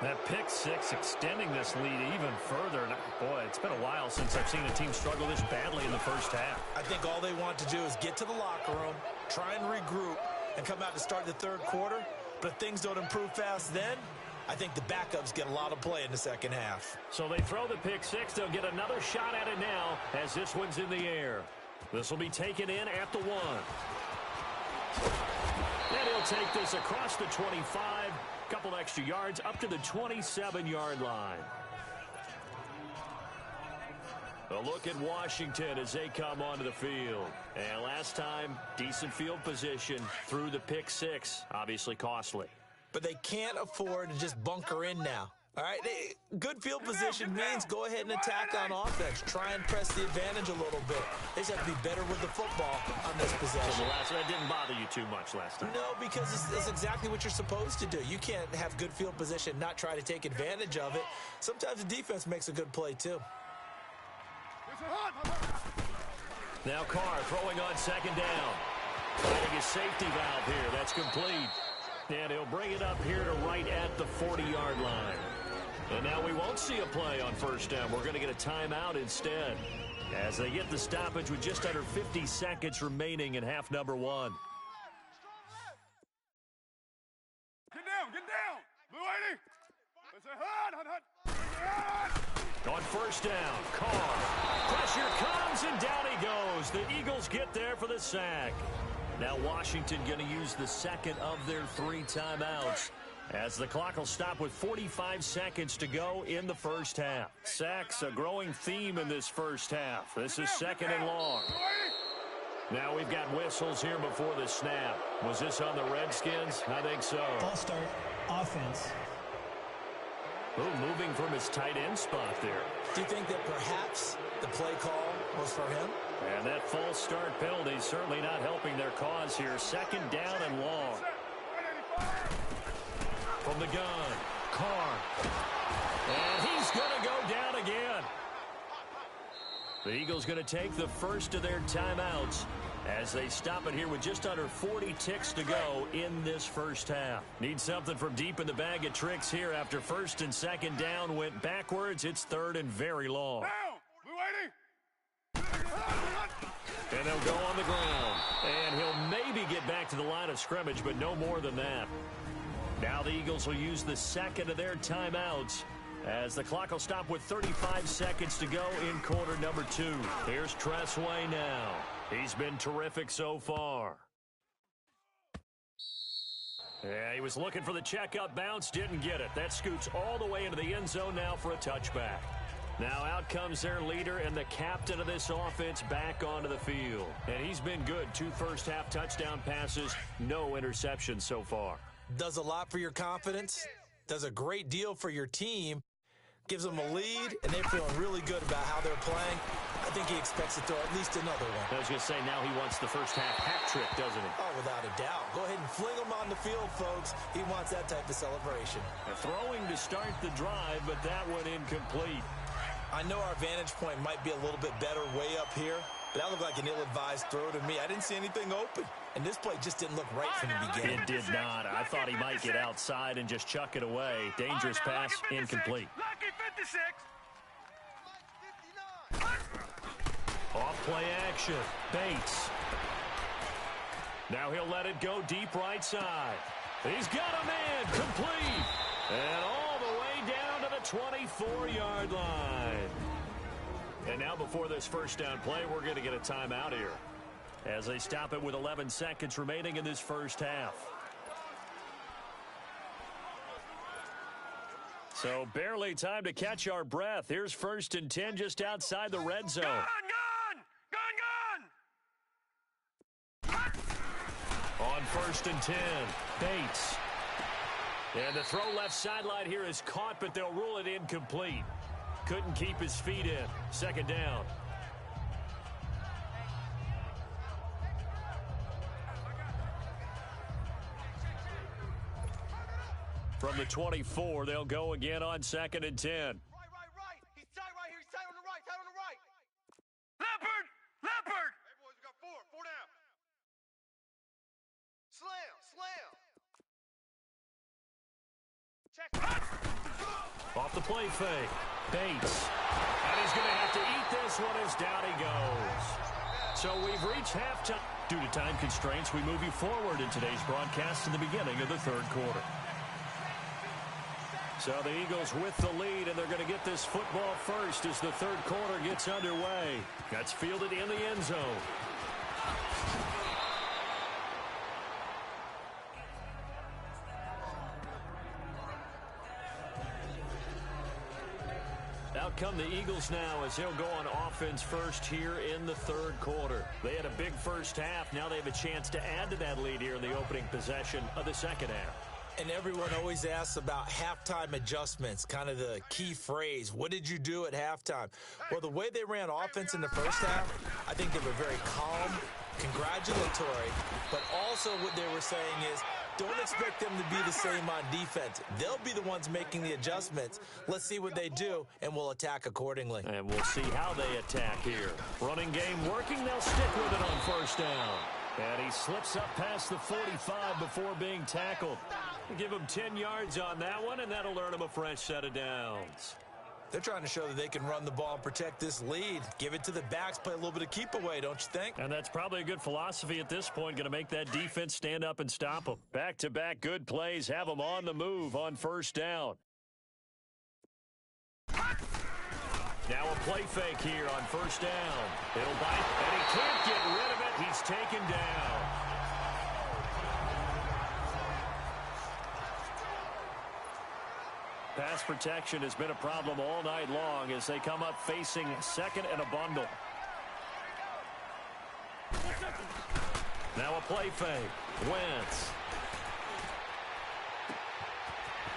That pick 6 extending this lead even further. And boy, it's been a while since I've seen a team struggle this badly in the first half. I think all they want to do is get to the locker room, try and regroup, and come out to start the third quarter. But if things don't improve fast then, I think the backups get a lot of play in the second half. So they throw the pick 6. They'll get another shot at it now as this one's in the air. This will be taken in at the 1. And he'll take this across the 25. Couple extra yards up to the 27-yard line. A look at Washington as they come onto the field. And last time, decent field position through the pick 6. Obviously costly. But they can't afford to just bunker in now. All right, good field position means go ahead and attack on offense. Try and press the advantage a little bit. They just have to be better with the football on this possession. So that didn't bother you too much last time? No, because it's exactly what you're supposed to do. You can't have good field position, not try to take advantage of it. Sometimes the defense makes a good play, too. Now Carr throwing on second down. Finding his safety valve here. That's complete. And he'll bring it up here to right at the 40-yard line. And now we won't see a play on first down. We're going to get a timeout instead as they get the stoppage with just under 50 seconds remaining in half number 1. Get down! Blue 80! Let's say hut! On first down, Carr. Pressure comes, and down he goes. The Eagles get there for the sack. Now Washington going to use the second of their 3 timeouts as the clock will stop with 45 seconds to go in the first half. Sacks, a growing theme in this first half. This is second and long. Now we've got whistles here before the snap. Was this on the Redskins? I think so. False start, offense. Ooh, moving from his tight end spot there. Do you think that perhaps the play call was for him? And that false start penalty is certainly not helping their cause here. Second down and long. From the gun, Carr. And he's going to go down again. The Eagles going to take the first of their timeouts as they stop it here with just under 40 ticks to go in this first half. Need something from deep in the bag of tricks here after first and second down went backwards. It's third and very long. And they'll go on the ground. And he'll maybe get back to the line of scrimmage, but no more than that. Now the Eagles will use the second of their timeouts as the clock will stop with 35 seconds to go in quarter number 2. Here's Tressway now. He's been terrific so far. Yeah, he was looking for the checkup bounce, didn't get it. That scoots all the way into the end zone now for a touchback. Now out comes their leader and the captain of this offense back onto the field. And he's been good. 2 first-half touchdown passes, no interceptions so far. Does a lot for your confidence, does a great deal for your team, gives them a lead, and they're feeling really good about how they're playing. I think he expects to throw at least another one. I was going to say, now he wants the first-half hat trick, doesn't he? Oh, without a doubt. Go ahead and fling him on the field, folks. He wants that type of celebration. Throwing to start the drive, but that one incomplete. I know our vantage point might be a little bit better way up here, but that looked like an ill-advised throw to me. I didn't see anything open, and this play just didn't look right from the beginning. It did not. I thought he might get outside and just chuck it away. Dangerous pass, incomplete. Lucky 56. Off play action. Bates. Now he'll let it go deep right side. He's got a man. Complete. And all the way down to the 24-yard line. And now before this first down play, we're going to get a timeout here as they stop it with 11 seconds remaining in this first half. So barely time to catch our breath. Here's 1st and 10 just outside the red zone. Gun! On 1st and 10, Bates. And the throw left sideline here is caught, but they'll rule it incomplete. Couldn't keep his feet in. 2nd down. From the 24, they'll go again on 2nd and 10. Right. He's tight right here. He's tight on the right. Leopard! Hey, boys, we got 4 down. Slam. Check. Off the play fake. Bates. And he's going to have to eat this one as down he goes. So we've reached halftime. Due to time constraints, we move you forward in today's broadcast to the beginning of the 3rd quarter. So the Eagles with the lead, and they're going to get this football first as the 3rd quarter gets underway. That's fielded in the end zone. Out come the Eagles now as they'll go on offense first here in the 3rd quarter. They had a big first half. Now they have a chance to add to that lead here in the opening possession of the 2nd half. And everyone always asks about halftime adjustments, kind of the key phrase. What did you do at halftime? Well, the way they ran offense in the first half, I think they were very calm, congratulatory, but also what they were saying is, don't expect them to be the same on defense. They'll be the ones making the adjustments. Let's see what they do, and we'll attack accordingly. And we'll see how they attack here. Running game working. They'll stick with it on 1st down. And he slips up past the 45 before being tackled. Give him 10 yards on that one, and that'll earn him a fresh set of downs. They're trying to show that they can run the ball and protect this lead. Give it to the backs, play a little bit of keep away, don't you think? And that's probably a good philosophy at this point, going to make that defense stand up and stop them. Back-to-back good plays, have them on the move on 1st down. Now a play fake here on 1st down. It'll bite, and he can't get rid of it. He's taken down. Pass protection has been a problem all night long as they come up facing 2nd and a bundle. Now a play fake. Wentz.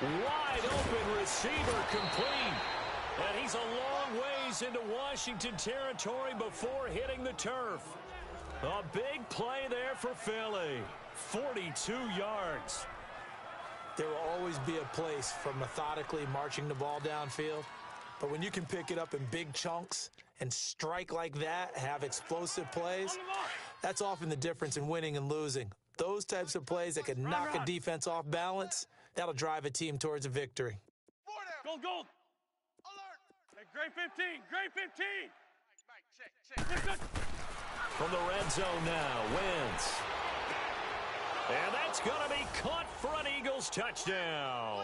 Wide open receiver complete. And he's a long ways into Washington territory before hitting the turf. A big play there for Philly. 42 yards. There will always be a place for methodically marching the ball downfield. But when you can pick it up in big chunks and strike like that, have explosive plays, that's often the difference in winning and losing. Those types of plays that can knock a defense off balance, that'll drive a team towards a victory. Gold, gold. Alert. Hey, grade 15, grade 15. Mike, check. From the red zone now, Wentz. And that's going to be caught for an Eagles touchdown.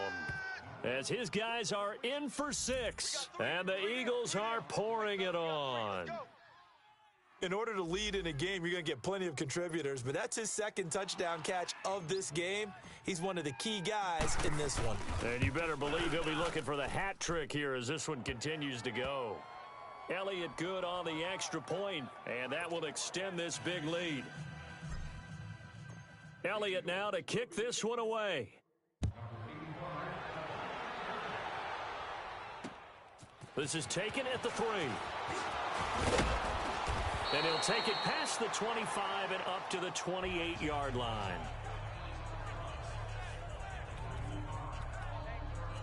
As his guys are in for 6, and the Eagles are pouring it on. In order to lead in a game, you're going to get plenty of contributors, but that's his second touchdown catch of this game. He's one of the key guys in this one. And you better believe he'll be looking for the hat trick here as this one continues to go. Elliott good on the extra point, and that will extend this big lead. Elliott now to kick this one away. This is taken at the 3. And he'll take it past the 25 and up to the 28-yard line.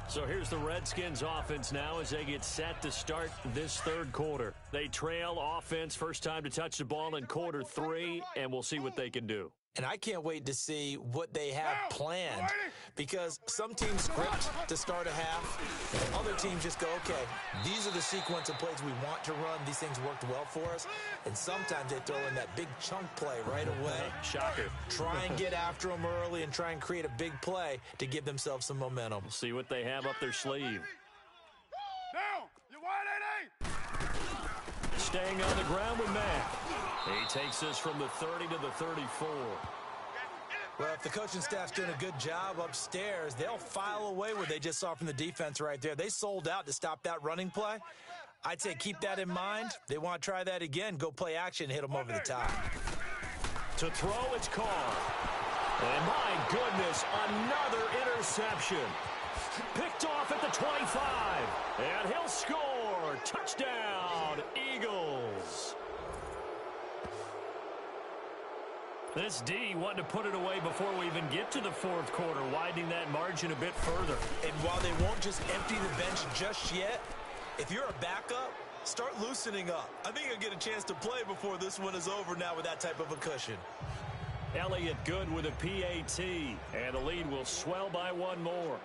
So here's the Redskins offense now as they get set to start this third quarter. They trail offense first time to touch the ball in quarter 3, and we'll see what they can do. And I can't wait to see what they have planned, because some teams script to start a half. Other teams just go, okay, these are the sequence of plays we want to run. These things worked well for us. And sometimes they throw in that big chunk play right away. Shocker. Try and get after them early and try and create a big play to give themselves some momentum. We'll see what they have up their sleeve. Now, you wide 80. Staying on the ground with Matt. He takes this from the 30 to the 34. Well, if the coaching staff's doing a good job upstairs, they'll file away what they just saw from the defense right there. They sold out to stop that running play. I'd say keep that in mind. They want to try that again. Go play action, hit them over the top. To throw, it's caught. And my goodness, another interception. Picked off at the 25. And he'll score. Touchdown, Eagles. This D wanting to put it away before we even get to the fourth quarter, widening that margin a bit further. And while they won't just empty the bench just yet, if you're a backup, start loosening up. I think you'll get a chance to play before this one is over now with that type of a cushion. Elliott good with a PAT, and the lead will swell by one more.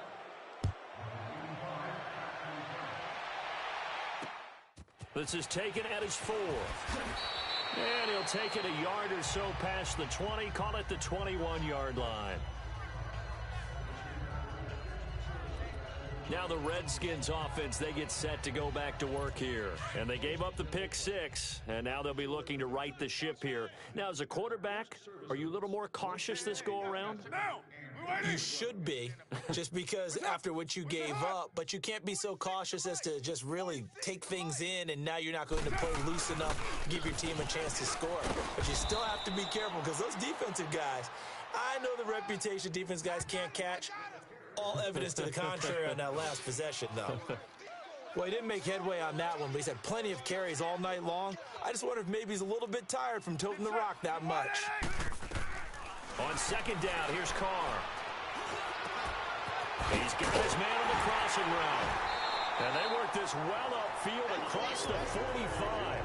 This is taken at his 4. And he'll take it a yard or so past the 20, call it the 21-yard line. Now the Redskins offense, they get set to go back to work here. And they gave up the pick 6, and now they'll be looking to right the ship here. Now, as a quarterback, are you a little more cautious this go-around? You should be, just because after what you gave up, but you can't be so cautious as to just really take things in, and now you're not going to play loose enough to give your team a chance to score. But you still have to be careful, because those defensive guys, I know the reputation defense guys can't catch. All evidence to the contrary on that last possession, though. Well, he didn't make headway on that one, but he's had plenty of carries all night long. I just wonder if maybe he's a little bit tired from toting the rock that much. On second down, here's Carr. He's got his man on the crossing route. And they work this well upfield across the 45.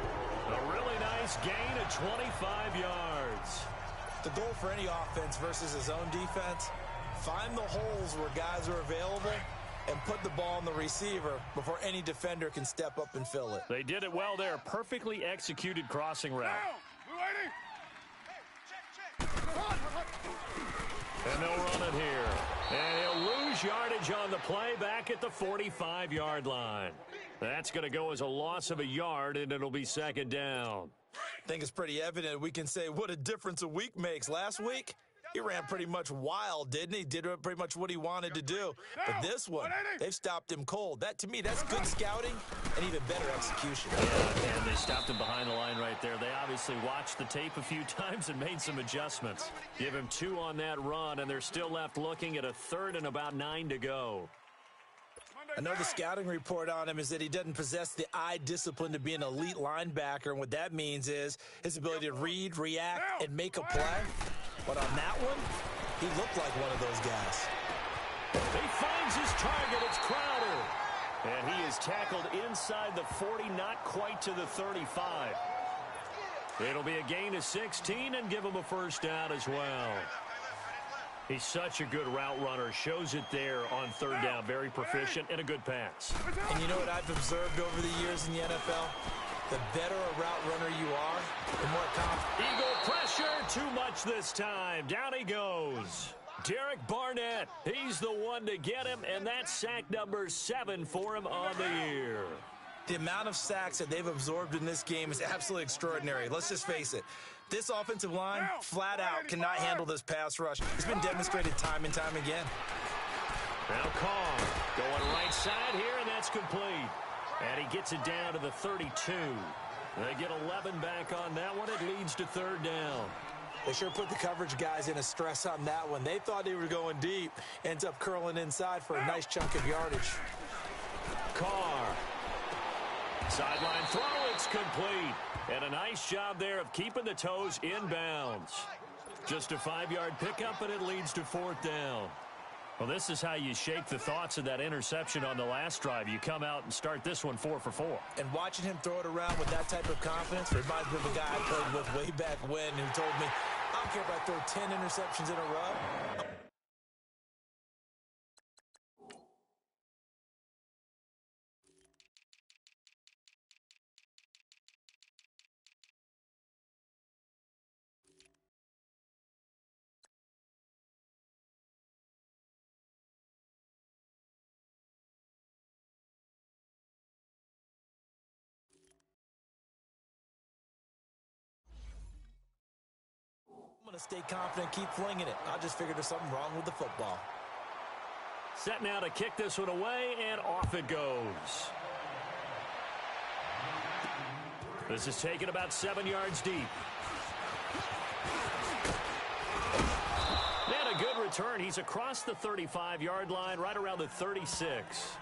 A really nice gain of 25 yards. The goal for any offense versus his own defense, find the holes where guys are available and put the ball on the receiver before any defender can step up and fill it. They did it well there. Perfectly executed crossing route. And they'll run it here. And he'll lose yardage on the play back at the 45-yard line. That's going to go as a loss of a yard, and it'll be second down. I think it's pretty evident we can say what a difference a week makes. Last week, he ran pretty much wild, didn't he? Did pretty much what he wanted to do. But this one, they've stopped him cold. That, to me, that's good scouting and even better execution. Yeah, and they stopped him behind the line right there. They obviously watched the tape a few times and made some adjustments. Give him 2 on that run, and they're still left looking at a 3rd and about 9 to go. I know the scouting report on him is that he doesn't possess the eye discipline to be an elite linebacker, and what that means is his ability to read, react, and make a play. But on that one, he looked like one of those guys. He finds his target. It's Crowder. And he is tackled inside the 40, not quite to the 35. It'll be a gain of 16 and give him a first down as well. He's such a good route runner. Shows it there on third down. Very proficient and a good pass. And you know what I've observed over the years in the NFL? The better a route runner you are, the more confident. Eagle pressure. Too much this time. Down he goes. Derek Barnett. He's the one to get him, and that's sack number 7 for him on the year. The amount of sacks that they've absorbed in this game is absolutely extraordinary. Let's just face it. This offensive line, flat out, cannot handle this pass rush. It's been demonstrated time and time again. Now Carr going right side here, and that's complete. And he gets it down to the 32. They get 11 back on that one. It leads to third down. They sure put the coverage guys in a stress on that one. They thought they were going deep. Ends up curling inside for a nice chunk of yardage. Carr. Sideline throw, it's complete. And a nice job there of keeping the toes inbounds. Just a 5-yard pickup, and it leads to fourth down. Well, this is how you shake the thoughts of that interception on the last drive. You come out and start this one 4 for 4. And watching him throw it around with that type of confidence reminds me of a guy I played with way back when who told me, I don't care if I throw 10 interceptions in a row. I'm going to stay confident, keep flinging it. I just figured there's something wrong with the football. Set now to kick this one away, and off it goes. This is taken about 7 yards deep. And a good return. He's across the 35-yard line, right around the 36.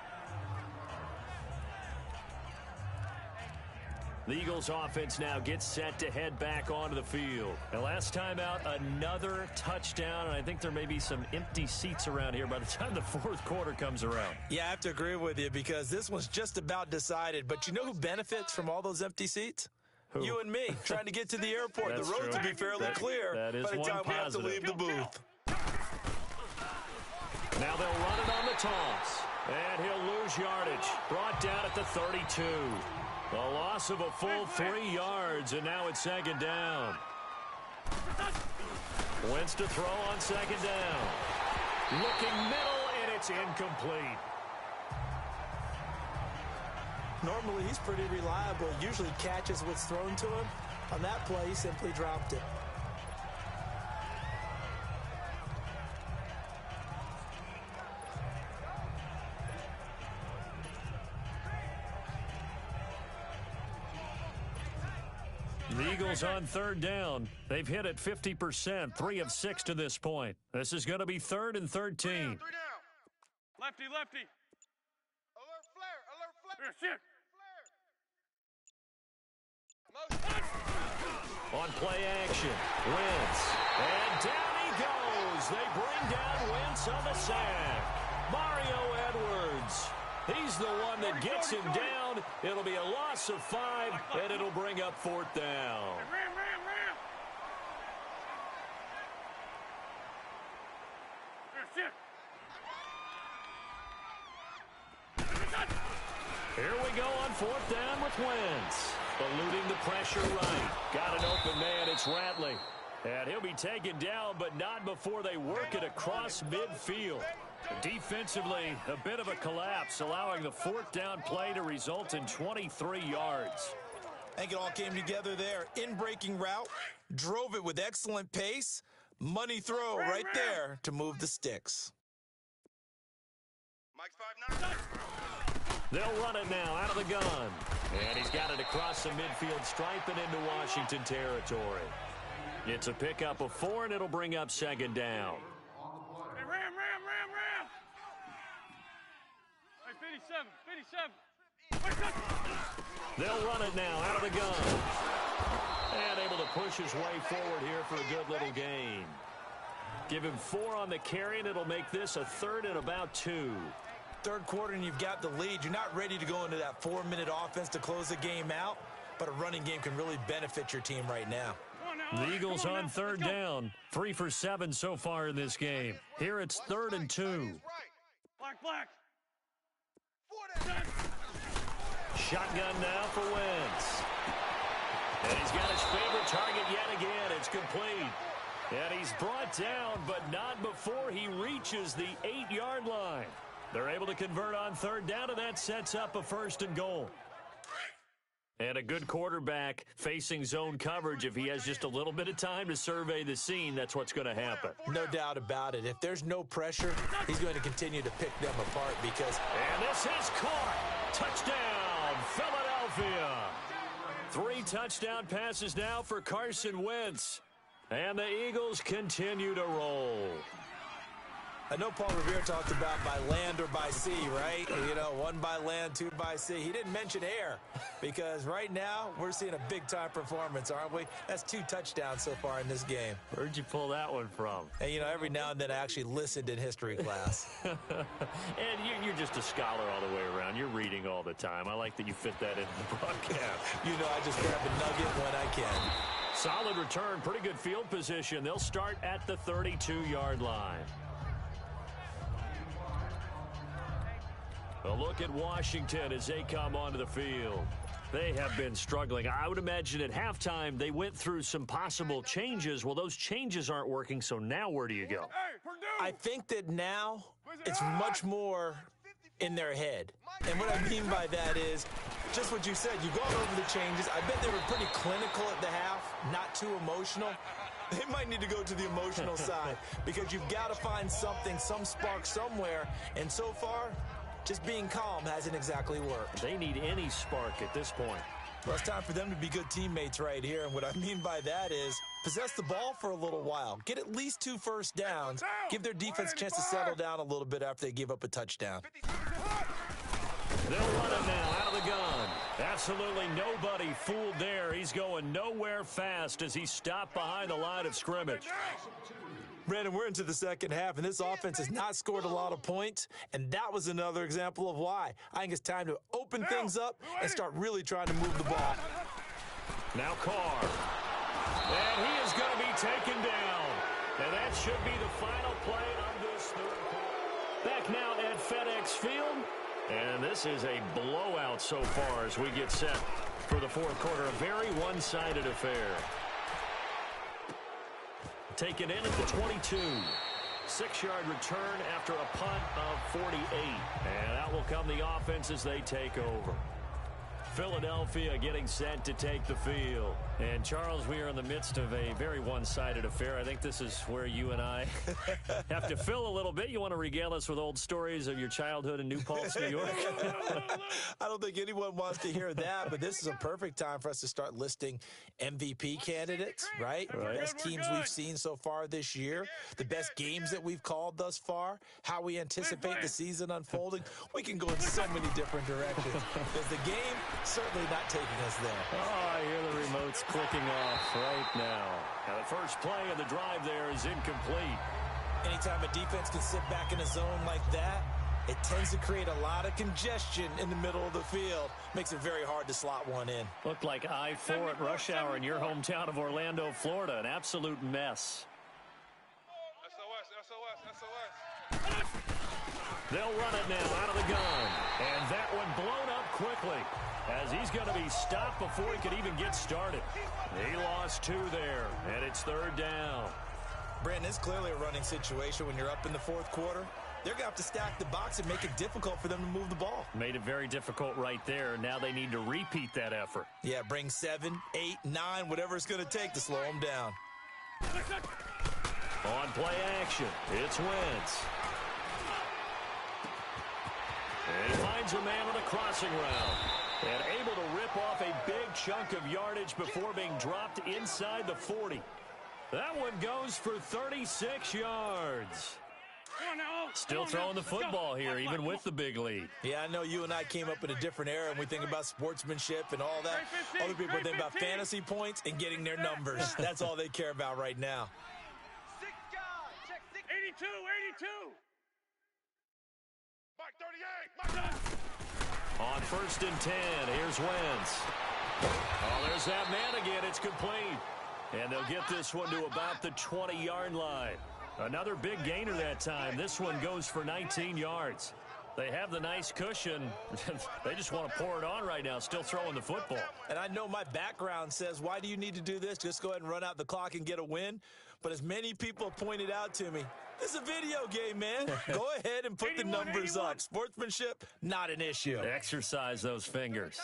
The Eagles offense now gets set to head back onto the field. And last time out, another touchdown, and I think there may be some empty seats around here by the time the fourth quarter comes around. Yeah, I have to agree with you because this one's just about decided. But you know who benefits from all those empty seats? Who? You and me, trying to get to the airport. That's the roads true. will be fairly clear that is by the one time we have to positive. leave the booth. Now they'll run it on the toss. And he'll lose yardage. Brought down at the 32. A loss of a full 3 yards, and now it's second down. Wentz to throw on second down. Looking middle, and it's incomplete. Normally, he's pretty reliable. Usually catches what's thrown to him. On that play, he simply dropped it. The Eagles on third down. They've hit it 50%, 3 of 6 to this point. This is going to be 3rd and 13. 3 down. Lefty, lefty. Alert flare, alert flare. Shit. On play action, Wentz. And down he goes. They bring down Wentz on the sack. Mario Edwards. He's the one that gets him down. It'll be a loss of 5, and it'll bring up fourth down. Ram, ram, ram. Shit. Here we go on fourth down with Wentz. Eluding the pressure right. Got an open man. It's Ratley. And he'll be taken down, but not before they work it across midfield. Defensively, a bit of a collapse, allowing the fourth down play to result in 23 yards. I think it all came together there. In-breaking route, drove it with excellent pace. Money throw right there to move the sticks. Mike's 5'9". They'll run it now out of the gun. And he's got it across the midfield stripe and into Washington territory. It's a pickup of 4, and it'll bring up second down. Hey, ram. Hey, 57. They'll run it now out of the gun. And able to push his way forward here for a good little gain. Give him 4 on the carry, and it'll make this a 3rd and about 2. third quarter and you've got the lead, you're not ready to go into that 4-minute offense to close the game out, but a running game can really benefit your team right now. The Eagles on third down. 3 for 7 so far in this game. Here it's 3rd and 2. Black. Shotgun now for Wentz. And he's got his favorite target yet again. It's complete. And he's brought down, but not before he reaches the 8-yard line. They're able to convert on third down, and that sets up a 1st and goal. And a good quarterback facing zone coverage, if he has just a little bit of time to survey the scene, that's what's going to happen. No doubt about it. If there's no pressure, he's going to continue to pick them apart because... And this is caught. Touchdown, Philadelphia. 3 touchdown passes now for Carson Wentz. And the Eagles continue to roll. I know Paul Revere talked about by land or by sea, right? You know, 1 by land, 2 by sea. He didn't mention air because right now we're seeing a big-time performance, aren't we? That's 2 touchdowns so far in this game. Where'd you pull that one from? And, you know, every now and then I actually listened in history class. And you're just a scholar all the way around. You're reading all the time. I like that you fit that into the broadcast. You know, I just grab a nugget when I can. Solid return, pretty good field position. They'll start at the 32-yard line. A look at Washington as they come onto the field. They have been struggling. I would imagine at halftime they went through some possible changes. Well, those changes aren't working, so now where do you go? I think that now it's much more in their head. And what I mean by that is just what you said. You've gone over the changes. I bet they were pretty clinical at the half, not too emotional. They might need to go to the emotional side because you've got to find something, some spark somewhere. And so far, just being calm hasn't exactly worked. They need any spark at this point. Well, it's time for them to be good teammates right here. And what I mean by that is possess the ball for a little while. Get at least 2 first downs. Give their defense a chance to settle down a little bit after they give up a touchdown. They'll run it now out of the gun. Absolutely nobody fooled there. He's going nowhere fast as he's stopped behind the line of scrimmage. Brandon, we're into the second half, and this offense has not scored a lot of points, and that was another example of why. I think it's time to open things up and start really trying to move the ball. Now Carr. And he is going to be taken down. And that should be the final play of this third quarter. Back now at FedEx Field. And this is a blowout so far as we get set for the fourth quarter. A very one-sided affair. Taken in at the 22. 6-yard return after a punt of 48. And out will come the offense as they take over. Philadelphia getting set to take the field. And, Charles, we are in the midst of a very one-sided affair. I think this is where you and I have to fill a little bit. You want to regale us with old stories of your childhood in New Paltz, New York? I don't think anyone wants to hear that, but this is a perfect time for us to start listing MVP candidates, right? The best teams we've seen so far this year, the best games that we've called thus far, how we anticipate the season unfolding. We can go in so many different directions. Because the game certainly not taking us there. Oh, I hear the remotes clicking off right now. Now, the first play of the drive there is incomplete. Anytime a defense can sit back in a zone like that, it tends to create a lot of congestion in the middle of the field. Makes it very hard to slot one in. Looked like I-4 at rush hour in your hometown of Orlando, Florida. An absolute mess. SOS. They'll run it now out of the gun. And that one blown up quickly as he's going to be stopped before he could even get started. He lost 2 there, and it's third down. Brandon, it's clearly a running situation when you're up in the fourth quarter. They're going to have to stack the box and make it difficult for them to move the ball. Made it very difficult right there. Now they need to repeat that effort. Yeah, bring 7, 8, 9, whatever it's going to take to slow them down. On play action, it's Wentz. And he finds a man on a crossing route. And able to rip off a big chunk of yardage before being dropped inside the 40. That one goes for 36 yards. Still throwing the football here, even with the big lead. Yeah, I know you and I came up in a different era, and we think about sportsmanship and all that. Other people think about fantasy points and getting their numbers. That's all they care about right now. 82. Mike 38. Mike 9. On 1st and 10, here's Wentz. Oh, there's that man again. It's complete. And they'll get this one to about the 20-yard line. Another big gainer that time. This one goes for 19 yards. They have the nice cushion. They just want to pour it on right now, still throwing the football. And I know my background says, why do you need to do this? Just go ahead and run out the clock and get a win. But as many people pointed out to me, this is a video game, man. Go ahead and put the numbers up. Sportsmanship, not an issue. Exercise those fingers.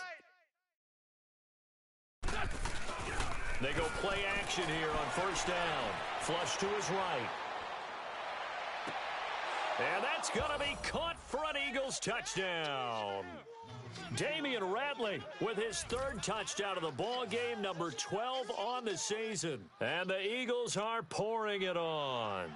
They go play action here on 1st down. Flush to his right. And that's going to be caught for an Eagles touchdown. Damian Ratley with his 3rd touchdown of the ball game, number 12 on the season. And the Eagles are pouring it on.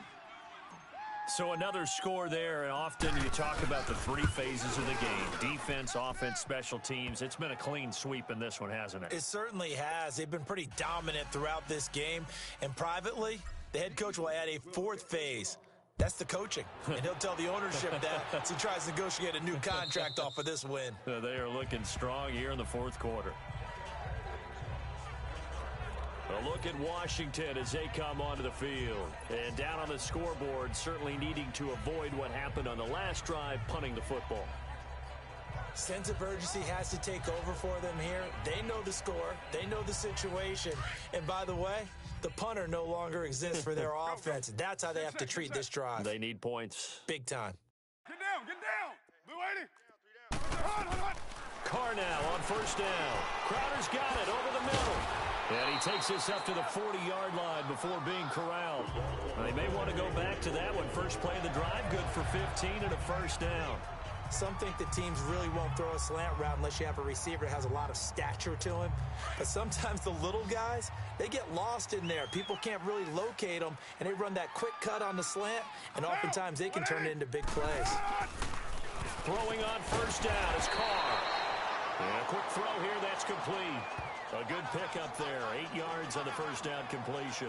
So another score there, and often you talk about the 3 phases of the game. Defense, offense, special teams. It's been a clean sweep in this one, hasn't it? It certainly has. They've been pretty dominant throughout this game. And privately, the head coach will add a 4th phase. That's the coaching. And he'll tell the ownership that as he tries to negotiate a new contract off of this win. They are looking strong here in the 4th quarter. A look at Washington as they come onto the field. And down on the scoreboard, certainly needing to avoid what happened on the last drive, punting the football. Sense of urgency has to take over for them here. They know the score. They know the situation. And by the way, the punter no longer exists for their offense. That's how they have to treat this drive. They need points. Big time. Get down, get down. Blue 80. Hold on. Carr now on 1st down. Crowder's got it over the middle. And he takes this up to the 40-yard line before being corralled. They may want to go back to that one. First play of the drive, good for 15 and a 1st down. Some think that teams really won't throw a slant route unless you have a receiver that has a lot of stature to him. But sometimes the little guys, they get lost in there. People can't really locate them, and they run that quick cut on the slant, and oftentimes they can turn it into big plays. Throwing on 1st down is Carr. And a quick throw here, that's complete. A good pickup there, 8 yards on the 1st down completion.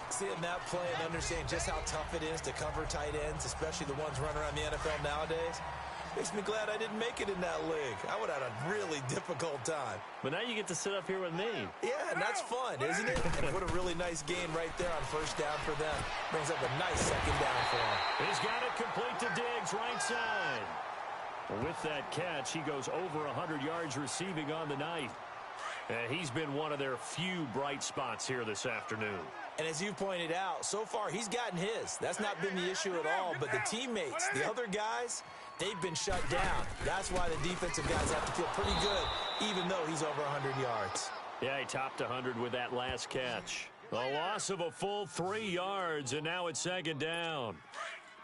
Seeing that play and understanding just how tough it is to cover tight ends, especially the ones running around the NFL nowadays, makes me glad I didn't make it in that league. I would have had a really difficult time. But now you get to sit up here with me. Yeah, and that's fun, isn't it? And what a really nice gain right there on 1st down for them. Brings up a nice 2nd down for him. He's got it complete to Diggs, right side. With that catch, he goes over 100 yards receiving on the night. And he's been one of their few bright spots here this afternoon. And as you pointed out, so far he's gotten his. That's not been the issue at all. But the teammates, the other guys, they've been shut down. That's why the defensive guys have to feel pretty good, even though he's over 100 yards. Yeah, he topped 100 with that last catch. A loss of a full 3 yards, and now it's 2nd down.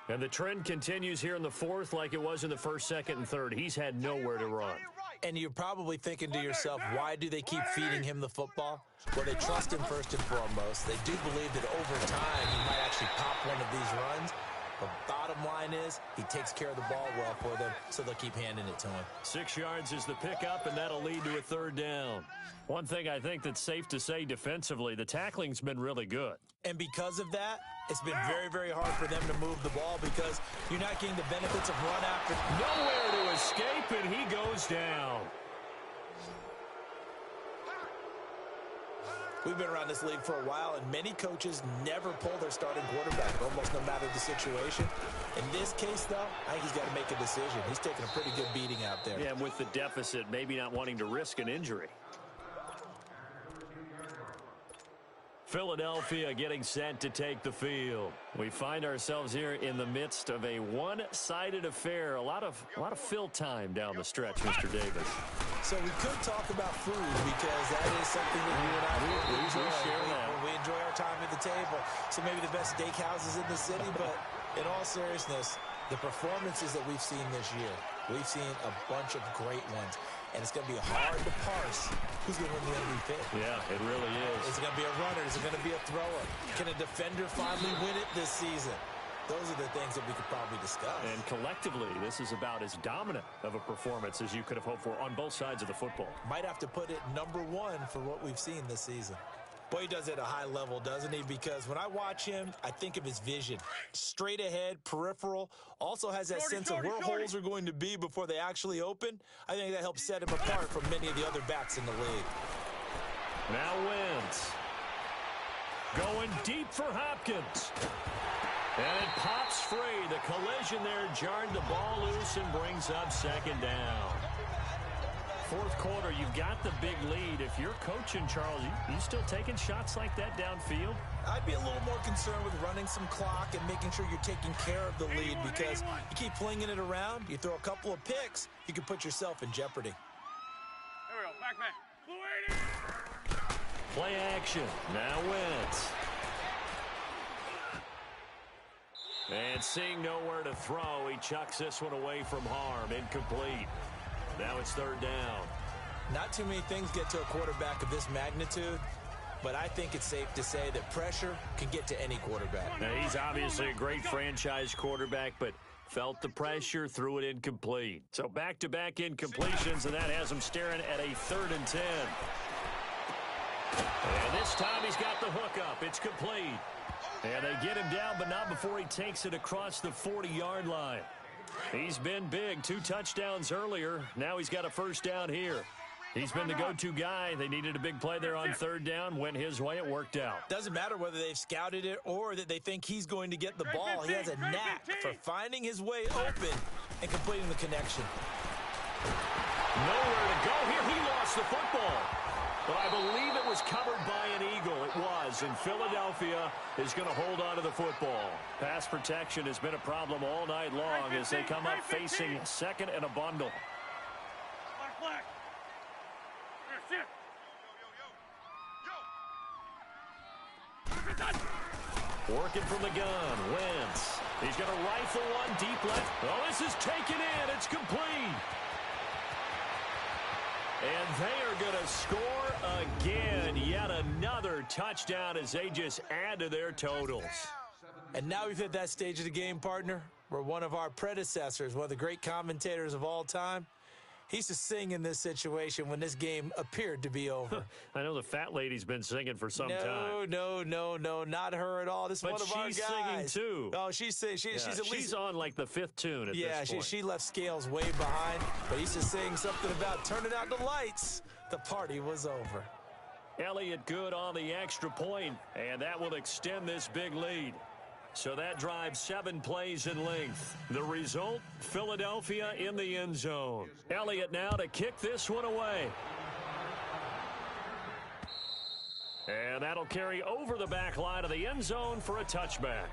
And the trend continues here in the 4th like it was in the 1st, 2nd, and 3rd. He's had nowhere to run. And you're probably thinking to yourself, why do they keep feeding him the football? Well, they trust him first and foremost. They do believe that over time he might actually pop one of these runs. The bottom line is he takes care of the ball well for them, so they'll keep handing it to him. 6 yards is the pickup, and that'll lead to a 3rd down. One thing I think that's safe to say defensively, the tackling's been really good. And because of that, it's been very, very hard for them to move the ball because you're not getting the benefits of run after. Nowhere to escape, and he goes down. We've been around this league for a while, and many coaches never pull their starting quarterback, almost no matter the situation. In this case, though, I think he's got to make a decision. He's taking a pretty good beating out there. Yeah, and with the deficit, maybe not wanting to risk an injury. Philadelphia getting set to take the field. We find ourselves here in the midst of a one-sided affair. A lot of fill time down the stretch, Mr. Davis. So we could talk about food because that is something that you and I really enjoy. We enjoy our time at the table. So maybe the best steakhouses in the city, but in all seriousness, the performances that we've seen this year, we've seen a bunch of great ones. And it's going to be hard to parse who's going to win the MVP. Yeah, it really is. Is it going to be a runner? Is it going to be a thrower? Can a defender finally win it this season? Those are the things that we could probably discuss. And collectively, this is about as dominant of a performance as you could have hoped for on both sides of the football. Might have to put it number 1 for what we've seen this season. Boy, he does it at a high level, doesn't he? Because when I watch him, I think of his vision. Straight ahead, peripheral, also has that sense of where holes are going to be before they actually open. I think that helps set him apart from many of the other backs in the league. Now Wentz. Going deep for Hopkins. And it pops free. The collision there jarred the ball loose and brings up second down. Fourth quarter, you've got the big lead. If you're coaching, Charles, you still taking shots like that downfield? I'd be a little more concerned with running some clock and making sure you're taking care of the lead, because you keep flinging it around, you throw a couple of picks, you can put yourself in jeopardy. There we go. Back man. Blue 80. Play action. Now Wentz. And seeing nowhere to throw, he chucks this one away from harm. Incomplete. Now it's third down. Not too many things get to a quarterback of this magnitude, but I think it's safe to say that pressure can get to any quarterback. Now, he's obviously a great franchise quarterback, but felt the pressure, threw it incomplete. So back-to-back incompletions, and that has him staring at a 3rd and 10. And this time he's got the hook up. It's complete. And they get him down, but not before he takes it across the 40-yard line. He's been big. 2 touchdowns earlier. Now he's got a first down here. He's been the go-to guy. They needed a big play there on third down. Went his way. It worked out. Doesn't matter whether they've scouted it or that they think he's going to get the ball. He has a knack for finding his way open and completing the connection. Nowhere to go here. He lost the football. But I believe it was covered by an Eagle. It was, and Philadelphia is going to hold on to the football. Pass protection has been a problem all night long as they come up facing second and a bundle. Black. Here, sit. Working from the gun, Wentz. He's going to rifle one deep left. Oh, this is taken in. It's complete. And they are going to score again. Yet another touchdown as they just add to their totals. And now we've hit that stage of the game, partner, where one of our predecessors, one of the great commentators of all time, he used to sing in this situation when this game appeared to be over. I know the fat lady's been singing for some time. No, not her at all. This is one of our guys. But she's singing, too. Oh, she's at least... She's on, like, the 5th tune at this point. She left Scales way behind, but he used to sing something about turning out the lights. The party was over. Elliott good on the extra point, and that will extend this big lead. So that drives 7 plays in length. The result, Philadelphia in the end zone. Elliott now to kick this one away. And that'll carry over the back line of the end zone for a touchback.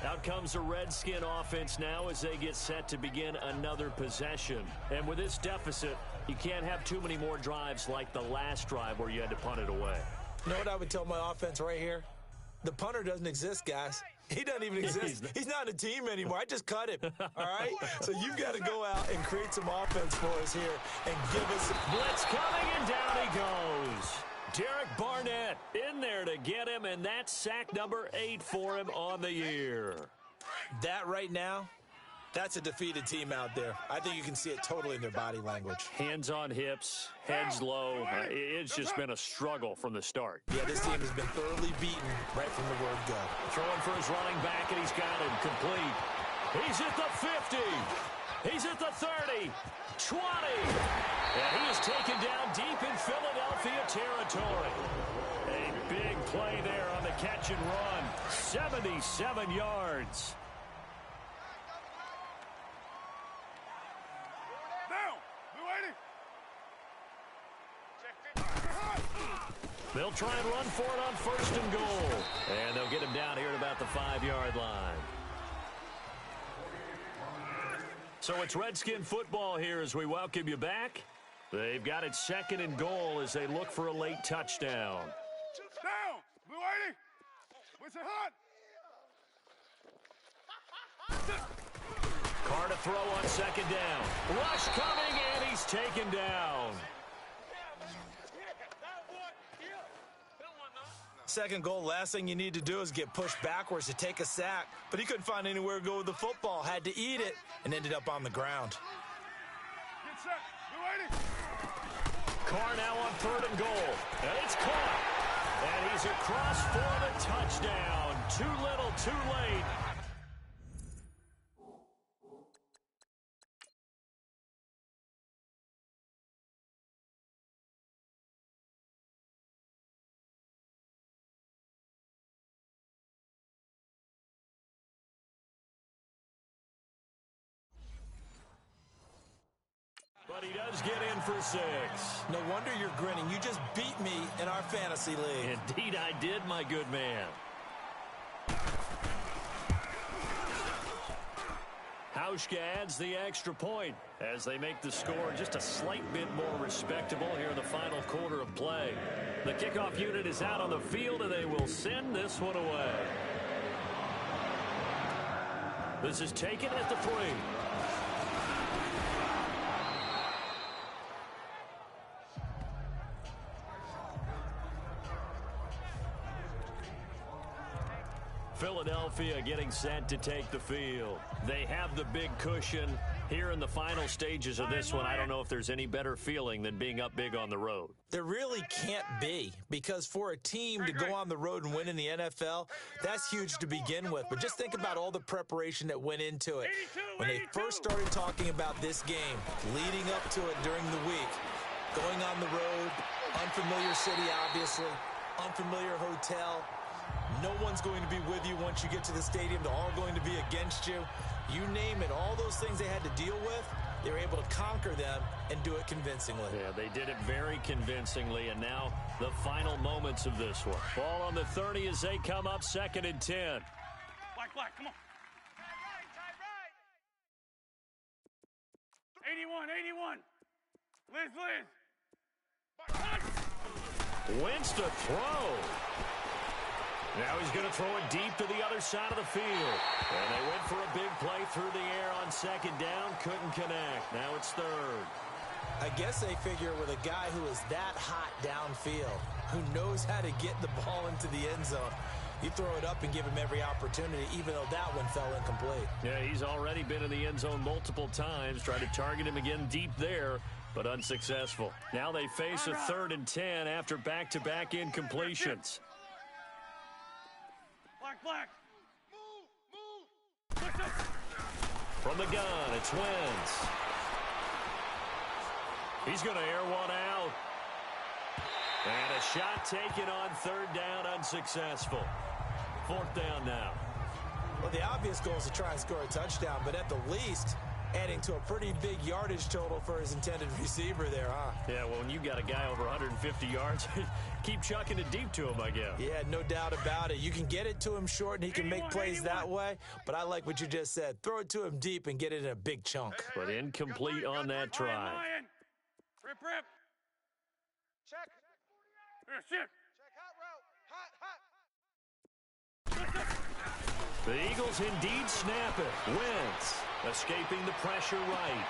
Out comes the Redskin offense now as they get set to begin another possession. And with this deficit, you can't have too many more drives like the last drive where you had to punt it away. You know what I would tell my offense right here? The punter doesn't exist, guys. He doesn't even exist. He's not a team anymore. I just cut him, all right? So you've got to go out and create some offense for us here and give us... Blitz coming, and down he goes. Derek Barnett in there to get him, and that's sack number 8 for him on the year. That right now, that's a defeated team out there. I think you can see it totally in their body language. Hands on hips, heads low. It's just been a struggle from the start. Yeah, this team has been thoroughly beaten right from the word go. Throwing for his running back, and he's got him complete. He's at the 50. He's at the 30. 20. And he is taken down deep in Philadelphia territory. A big play there on the catch and run. 77 yards. They'll try and run for it on 1st and goal. And they'll get him down here at about the 5-yard line. So it's Redskin football here as we welcome you back. They've got it 2nd and goal as they look for a late touchdown. Down! Blue 80! What's it hot? Carr to throw on 2nd down. Rush coming, and he's taken down. 2nd goal, last thing you need to do is get pushed backwards to take a sack. But he couldn't find anywhere to go with the football, had to eat it, and ended up on the ground. Get set. Blue 80. car now on 3rd and goal. And it's caught. And he's across for the touchdown. Too little, too late. But he does get in for 6. No wonder you're grinning. You just beat me in our fantasy league. Indeed I did, my good man. Hauschka adds the extra point as they make the score just a slight bit more respectable here in the final quarter of play. The kickoff unit is out on the field, and they will send this one away. This is taken at the 3. Philadelphia getting set to take the field. They have the big cushion here in the final stages of this one. I don't know if there's any better feeling than being up big on the road. There really can't be, because for a team to go on the road and win in the NFL, that's huge to begin with. But just think about all the preparation that went into it. When they first started talking about this game, leading up to it during the week, going on the road, unfamiliar city, obviously, unfamiliar hotel. No one's going to be with you once you get to the stadium. They're all going to be against you. You name it, all those things they had to deal with, they were able to conquer them and do it convincingly. Yeah, they did it very convincingly, and now the final moments of this one. Ball on the 30 as they come up 2nd and 10. Black, come on. 81. Liz. Wentz to throw. Now he's going to throw it deep to the other side of the field. And they went for a big play through the air on 2nd down. Couldn't connect. Now it's 3rd. I guess they figure with a guy who is that hot downfield, who knows how to get the ball into the end zone, you throw it up and give him every opportunity, even though that one fell incomplete. Yeah, he's already been in the end zone multiple times. Tried to target him again deep there, but unsuccessful. Now they face a 3rd and 10 after back-to-back incompletions. Black. Move. From the gun, it's Wentz. He's going to air one out. And a shot taken on 3rd down, unsuccessful. 4th down now. Well, the obvious goal is to try and score a touchdown, but at the least, adding to a pretty big yardage total for his intended receiver there, huh? Yeah, well, when you got a guy over 150 yards, keep chucking it deep to him, I guess. Yeah, no doubt about it. You can get it to him short, and he can make plays that way, but I like what you just said. Throw it to him deep and get it in a big chunk. But incomplete on that try. Rip. Check. Shit. Check. Hot route. Hot. The Eagles indeed snap it. Wentz escaping the pressure right.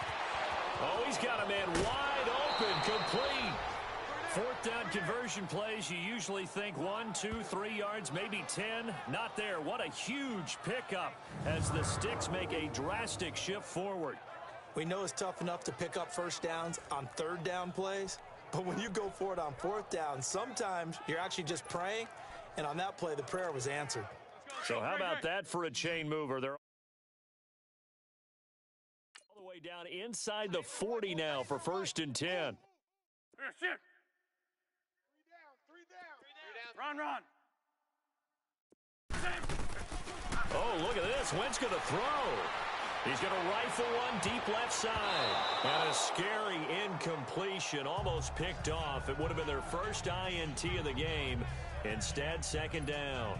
Oh, he's got a man wide open, complete. 4th down conversion plays, you usually think 1, 2, 3 yards, maybe 10. Not there. What a huge pickup as the Sticks make a drastic shift forward. We know it's tough enough to pick up first downs on 3rd down plays, but when you go for it on 4th down, sometimes you're actually just praying, and on that play, the prayer was answered. So how about that for a chain mover? They're all the way down inside the 40 now for 1st and 10. Shit. 3 down. Run. Oh, look at this. Wentz going to throw. He's going to rifle one deep left side. And a scary incompletion, almost picked off. It would have been their first INT of the game. Instead, 2nd down.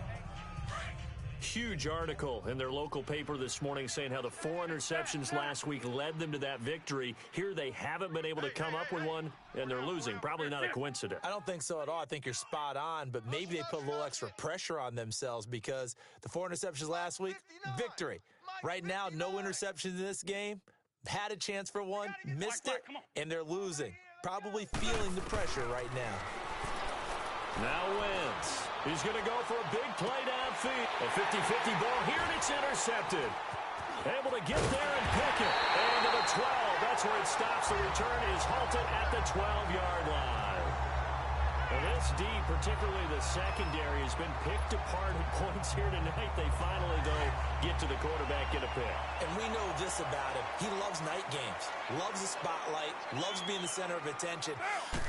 Huge article in their local paper this morning saying how the 4 interceptions last week led them to that victory. Here they haven't been able to come up with one, and they're losing. Probably not a coincidence. I don't think so at all. I think you're spot on, but maybe they put a little extra pressure on themselves because the 4 interceptions last week, victory. Right now, no interceptions in this game. Had a chance for one, missed it, and they're losing. Probably feeling the pressure right now. Now Wentz. He's going to go for a big play downfield. A 50-50 ball here, and it's intercepted. Able to get there and pick it. And to the 12. That's where it stops. The return is halted at the 12-yard line. Well, this D, particularly the secondary, has been picked apart at points here tonight. They finally, though, get to the quarterback in a pick. And we know this about him. He loves night games, loves the spotlight, loves being the center of attention.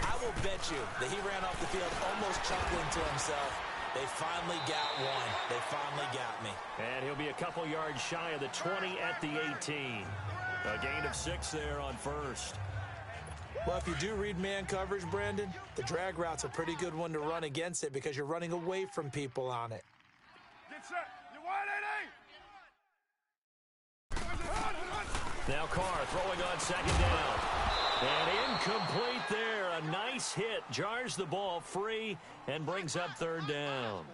I will bet you that he ran off the field almost chuckling to himself. They finally got one. They finally got me. And he'll be a couple yards shy of the 20 at the 18. A gain of 6 there on first. Well, if you do read man coverage, Brandon, the drag route's a pretty good one to run against it because you're running away from people on it. Get set. You wide, Now Carr throwing on second down. And incomplete there. A nice hit. Jars the ball free and brings up third down.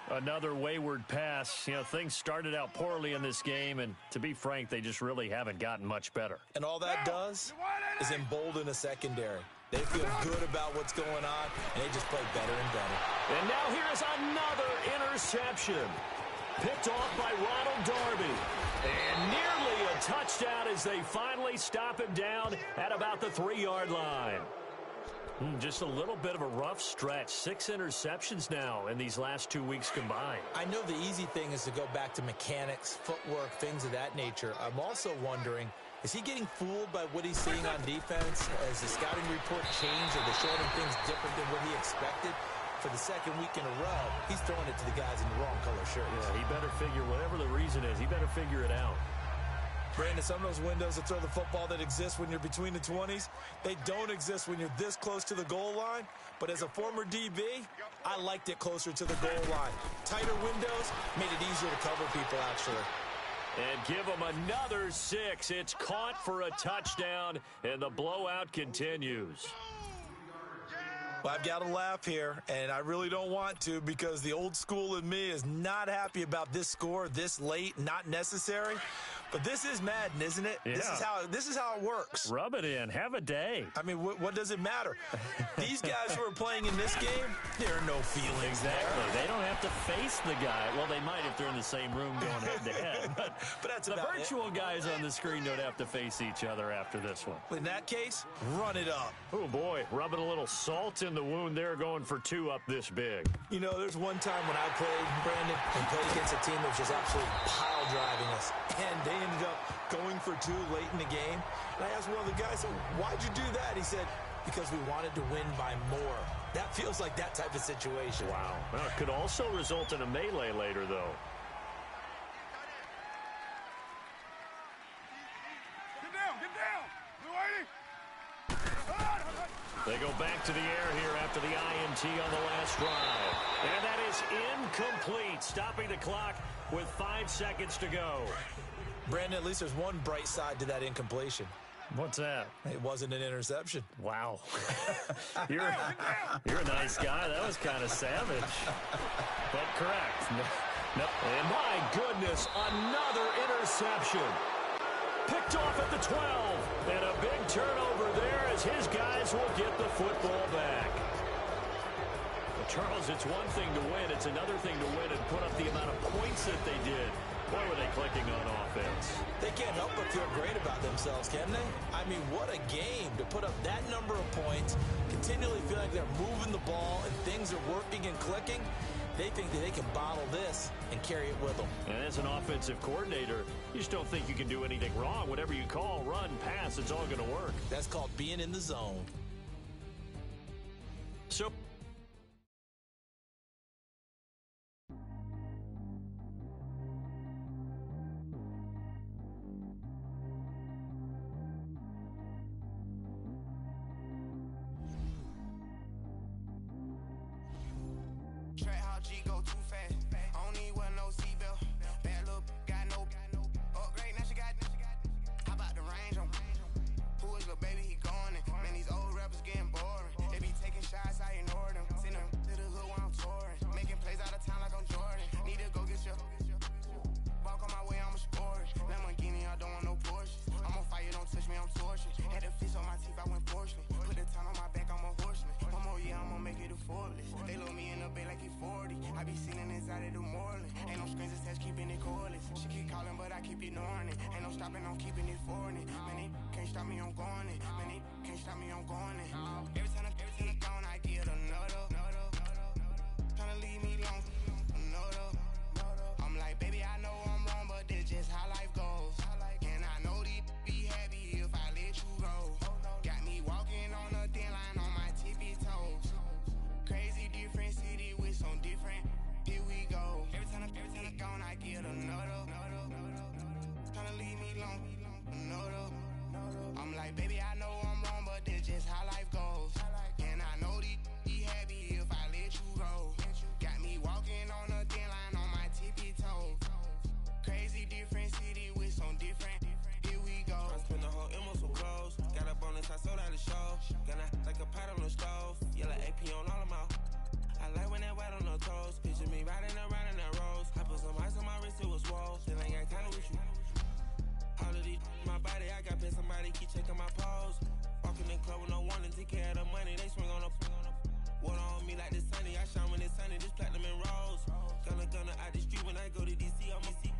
Another wayward pass. You know, things started out poorly in this game, and to be frank, they just really haven't gotten much better. And all that does is embolden a secondary. They feel good about what's going on, and they just play better and better. And now here's another interception. Picked off by Ronald Darby. And nearly a touchdown as they finally stop him down at about the 3-yard line. Just a little bit of a rough stretch. 6 interceptions now in these last 2 weeks combined. I know the easy thing is to go back to mechanics, footwork, things of that nature. I'm also wondering, is he getting fooled by what he's seeing on defense? Has the scouting report changed? Are they showing him things different than what he expected? For the second week in a row, he's throwing it to the guys in the wrong color shirts. Yeah, he better figure, whatever the reason is, he better figure it out. Brandon, some of those windows to throw the football that exist when you're between the 20s, they don't exist when you're this close to the goal line. But as a former DB, I liked it closer to the goal line. Tighter windows made it easier to cover people, actually. And give them another 6. It's caught for a touchdown, and the blowout continues. Well, I've got to laugh here, and I really don't want to because the old school in me is not happy about this score this late, not necessary. But this is Madden, isn't it? Yeah. This is how it works. Rub it in. Have a day. I mean, what does it matter? These guys who are playing in this game, there are no feelings Exactly. there. They don't have to face the guy. Well, they might if they're in the same room going head-to-head. But that's the about virtual guys on the screen don't have to face each other after this one. In that case, run it up. Oh, boy. Rubbing a little salt in the wound there, going for 2 up this big. You know, there's one time when I played, Brandon, and played against a team that was just absolutely pile driving us. And they ended up going for 2 late in the game. And I asked one of the guys, why'd you do that? He said, because we wanted to win by more. That feels like that type of situation. Wow. Well, it could also result in a melee later, though. Get down, get down. Blue 80. They go back to the air here after the INT on the last drive. And that is incomplete, stopping the clock with 5 seconds to go. Brandon, at least there's one bright side to that incompletion. What's that? It wasn't an interception. Wow. You're a nice guy. That was kind of savage. But correct. No. And my goodness, another interception. Picked off at the 12. And a big turnover there as his guys will get the football back. Well, Charles, it's one thing to win. It's another thing to win and put up the amount of points that they did. Boy, were they clicking on offense. They can't help but feel great about themselves, can they? I mean, what a game to put up that number of points, continually feel like they're moving the ball and things are working and clicking. They think that they can bottle this and carry it with them. And as an offensive coordinator, you just don't think you can do anything wrong. Whatever you call, run, pass, it's all going to work. That's called being in the zone. So Baby, he going in. Man, these old rappers getting boring. They be taking shots, how you know out of New Orleans. Ain't no strings attached, keeping it cordless. She keep calling, but I keep ignoring it. Ain't no stopping, I'm keeping it foreign it. Man, it can't stop me, I'm going it. Man, it can't stop me, I'm going it. Every time I'm gone, I get another. Tryna leave me alone, another. I'm like, baby, I know I'm wrong, but that's just how life goes. And I know these be happy if I let you go. Got me walking on a thin line on my tippy toes. Crazy different city with some different. Here we go. Every time I'm gone, I get another. Tryna leave me alone, another. I'm like, baby, I know I'm wrong, but that's just how life goes. And I know these be happy if I let you go. Got me walking on a thin line on my tippy toes. Crazy different city with some different. Here we go. I spent the whole M on some clothes. Got a bonus, I sold out the show. Gonna like a pot on the stove. Yellow AP on all of my. I like when that white on the toes. Picture me riding around in that rose. I put some ice on my wrist, it was swole. Still ain't got time with you. All of these, my body, I got paid somebody keep checking my pose. Walking in club with no warning, take care of the money. They swing on the. Water on me like the sunny. I shine when it's sunny. This platinum and rose. Gonna out the street when I go to DC. I'm a